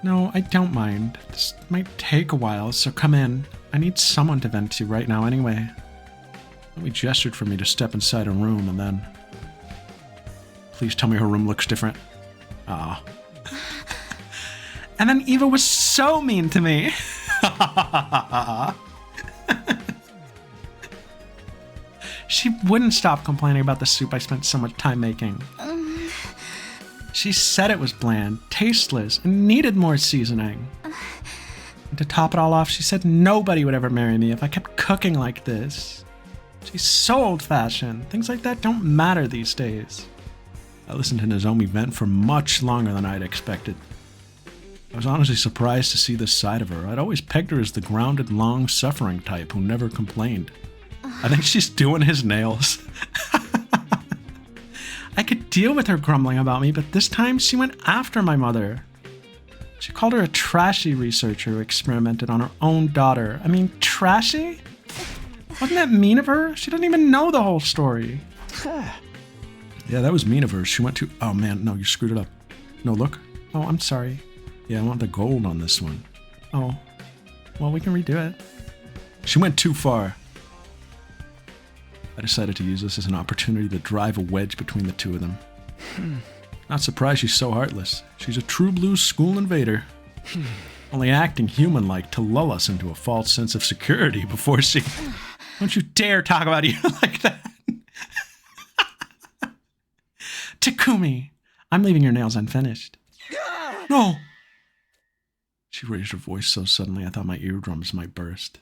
No, I don't mind. This might take a while, so come in. I need someone to vent to right now anyway. We gestured for me to step inside a room and then... Please tell me her room looks different. Ah. And then Eva was so mean to me. She wouldn't stop complaining about the soup I spent so much time making. She said it was bland, tasteless, and needed more seasoning. And to top it all off, she said nobody would ever marry me if I kept cooking like this. She's so old-fashioned. Things like that don't matter these days. I listened to Nozomi vent for much longer than I'd expected. I was honestly surprised to see this side of her. I'd always pegged her as the grounded, long-suffering type who never complained. I think she's doing his nails. I could deal with her grumbling about me, but this time she went after my mother. She called her a trashy researcher who experimented on her own daughter. I mean, trashy? Wasn't that mean of her? She doesn't even know the whole story. Yeah, that was mean of her. She went to... Oh man, no, you screwed it up. No, look. Oh, I'm sorry. Yeah, I want the gold on this one. Oh, well, we can redo it. She went too far. I decided to use this as an opportunity to drive a wedge between the two of them. Not surprised she's so heartless. She's a true blue school invader. Only acting human-like to lull us into a false sense of security before she... Don't you dare talk about you like that. Takumi, I'm leaving your nails unfinished. No! She raised her voice so suddenly I thought my eardrums might burst.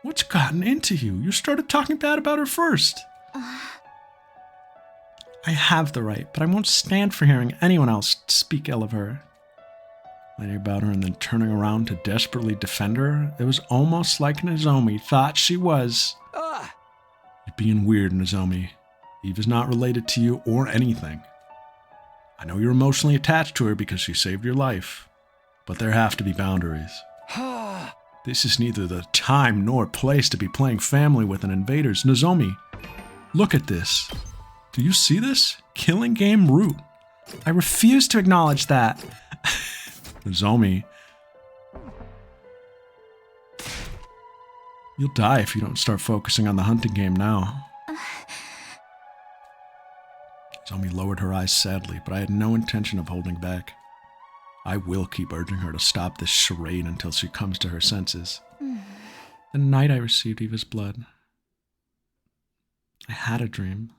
What's gotten into you? You started talking bad about her first. I have the right, but I won't stand for hearing anyone else speak ill of her. Leaning about her and then turning around to desperately defend her, it was almost like Nozomi thought she was. You're being weird, Nozomi. Eva's not related to you or anything. I know you're emotionally attached to her because she saved your life, but there have to be boundaries. This is neither the time nor place to be playing family with an invader's. Nozomi, look at this. Do you see this? Killing game root. I refuse to acknowledge that. Nozomi. You'll die if you don't start focusing on the hunting game now. Nozomi lowered her eyes sadly, but I had no intention of holding back. I will keep urging her to stop this charade until she comes to her senses. The night I received Eva's blood, I had a dream.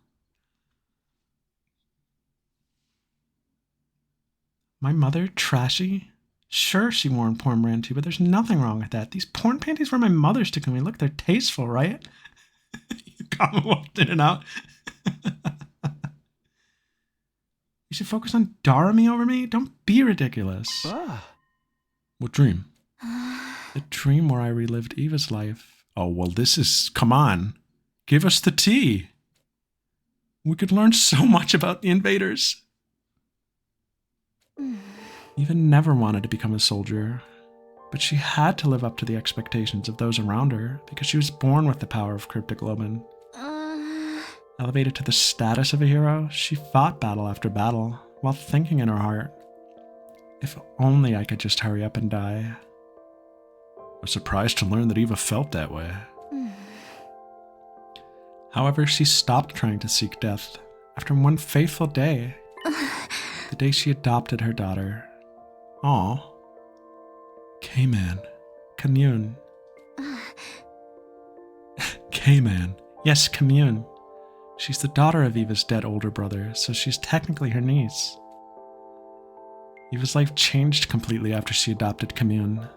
My mother, trashy? Sure, she wore in porn brand too, but there's nothing wrong with that. These porn panties were my mother's, Takumi. Look, they're tasteful, right? You comment walked in and out. You should focus on Darami over me? Don't be ridiculous. What dream? The dream where I relived Eva's life. Oh, well, this is... Come on. Give us the tea. We could learn so much about the invaders. Eva never wanted to become a soldier, but she had to live up to the expectations of those around her because she was born with the power of cryptoglobin. Elevated to the status of a hero, she fought battle after battle while thinking in her heart, if only I could just hurry up and die. was surprised to learn that Eva felt that way. However, she stopped trying to seek death after one fateful day. The day she adopted her daughter. Aw. K-Man. Commune. K-Man. Yes, Commune. She's the daughter of Eva's dead older brother, so she's technically her niece. Eva's life changed completely after she adopted Commune.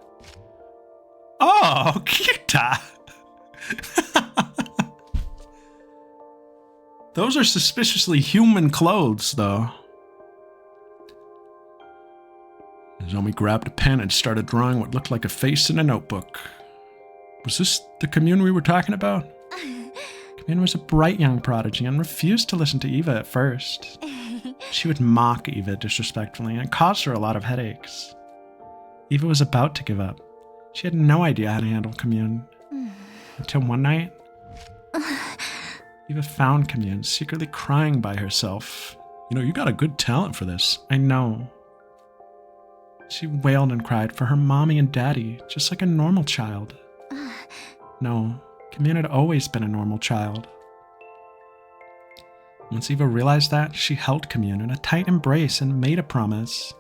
Oh, Kita! Those are suspiciously human clothes, though. Nozomi grabbed a pen and started drawing what looked like a face in a notebook. Was this the Commune we were talking about? Commune was a bright young prodigy and refused to listen to Eva at first. She would mock Eva disrespectfully and caused her a lot of headaches. Eva was about to give up. She had no idea how to handle Commune. Until one night, Eva found Commune secretly crying by herself. You know, you got a good talent for this. I know. She wailed and cried for her mommy and daddy, just like a normal child. No, Commune had always been a normal child. Once Eva realized that, she held Commune in a tight embrace and made a promise.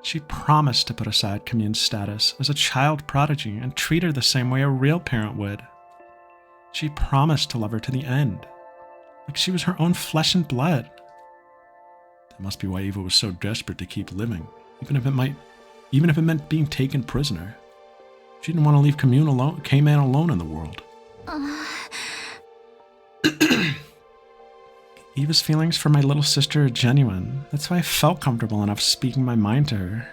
She promised to put aside Commune's status as a child prodigy and treat her the same way a real parent would. She promised to love her to the end, like she was her own flesh and blood. That must be why Eva was so desperate to keep living, even if it meant being taken prisoner. She didn't want to leave K-Man alone in the world. Eva's feelings for my little sister are genuine. That's why I felt comfortable enough speaking my mind to her.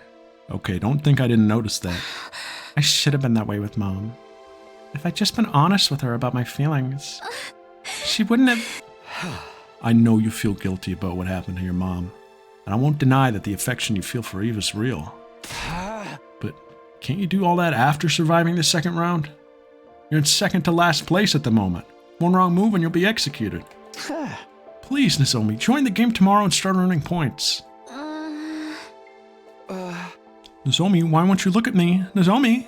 Okay, don't think I didn't notice that. I should have been that way with Mom. If I'd just been honest with her about my feelings, she wouldn't have... I know you feel guilty about what happened to your mom, and I won't deny that the affection you feel for Eva's real. But can't you do all that after surviving the second round? You're in second to last place at the moment. One wrong move and you'll be executed. Please, Nozomi, join the game tomorrow and start earning points. Nozomi, why won't you look at me? Nozomi!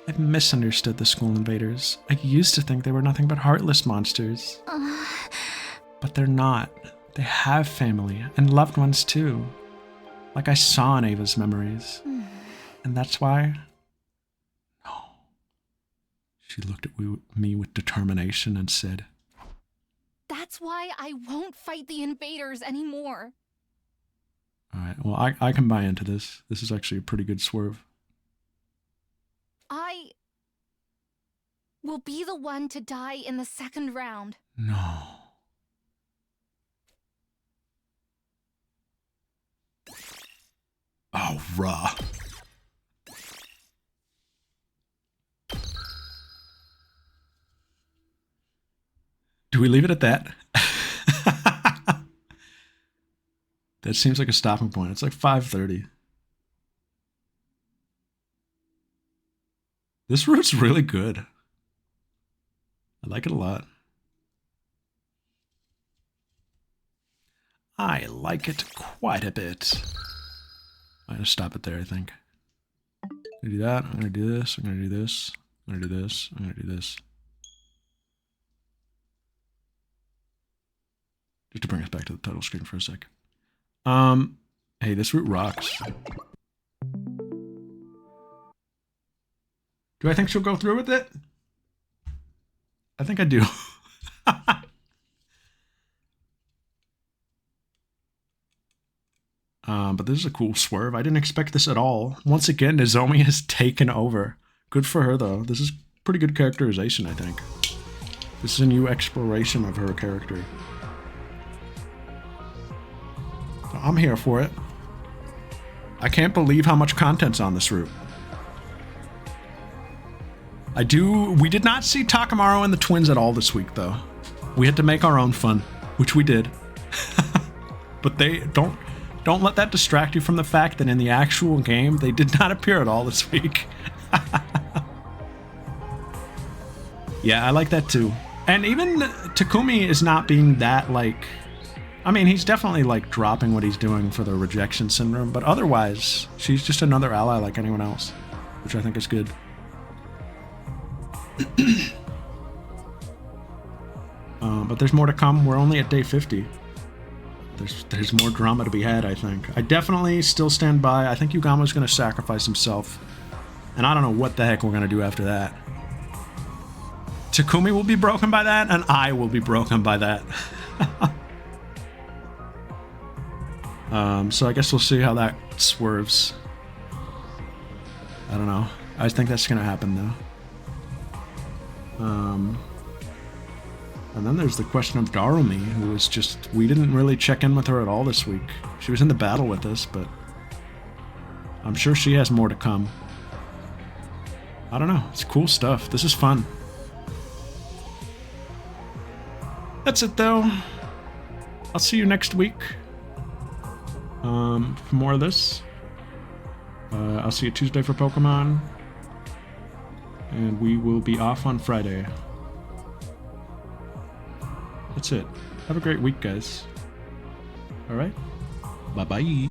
I've misunderstood the school invaders. I used to think they were nothing but heartless monsters. But they're not. They have family, and loved ones too. Like I saw in Ava's memories. And that's why... No. She looked at me with determination and said... That's why I won't fight the invaders anymore. Alright, well, I can buy into this. This is actually a pretty good swerve. I will be the one to die in the second round. No. Oh, raw. Do we leave it at that? That seems like a stopping point. It's like 5:30. This route's really good. I like it a lot. I like it quite a bit. I'm gonna stop it there, I think. I'm gonna do that. I'm gonna do this. I'm gonna do this. I'm gonna do this. I'm gonna do this. Just to bring us back to the title screen for a sec. Hey, this route rocks. Do I think she'll go through with it? I think I do. But this is a cool swerve. I didn't expect this at all. Once again, Nozomi has taken over. Good for her, though. This is pretty good characterization, I think. This is a new exploration of her character. So I'm here for it. I can't believe how much content's on this route. We did not see Takamaru and the twins at all this week, though. We had to make our own fun, which we did. But they don't let that distract you from the fact that in the actual game, they did not appear at all this week. Yeah, I like that too. And even Takumi is not being that, like... I mean, he's definitely, like, dropping what he's doing for the rejection syndrome, but otherwise, she's just another ally like anyone else. which I think is good. But there's more to come. We're only at day 50. There's more drama to be had, I think. I definitely still stand by. I think Yugama's going to sacrifice himself. And I don't know what the heck we're going to do after that. Takumi will be broken by that, and I will be broken by that. So I guess we'll see how that swerves. I don't know. I think that's going to happen, though. And then there's the question of Darumi, who was just... We didn't really check in with her at all this week. She was in the battle with us, but... I'm sure she has more to come. I don't know. It's cool stuff. This is fun. That's it, though. I'll see you next week. For more of this. I'll see you Tuesday for Pokemon. And we will be off on Friday. That's it. Have a great week, guys. Alright? Bye-bye.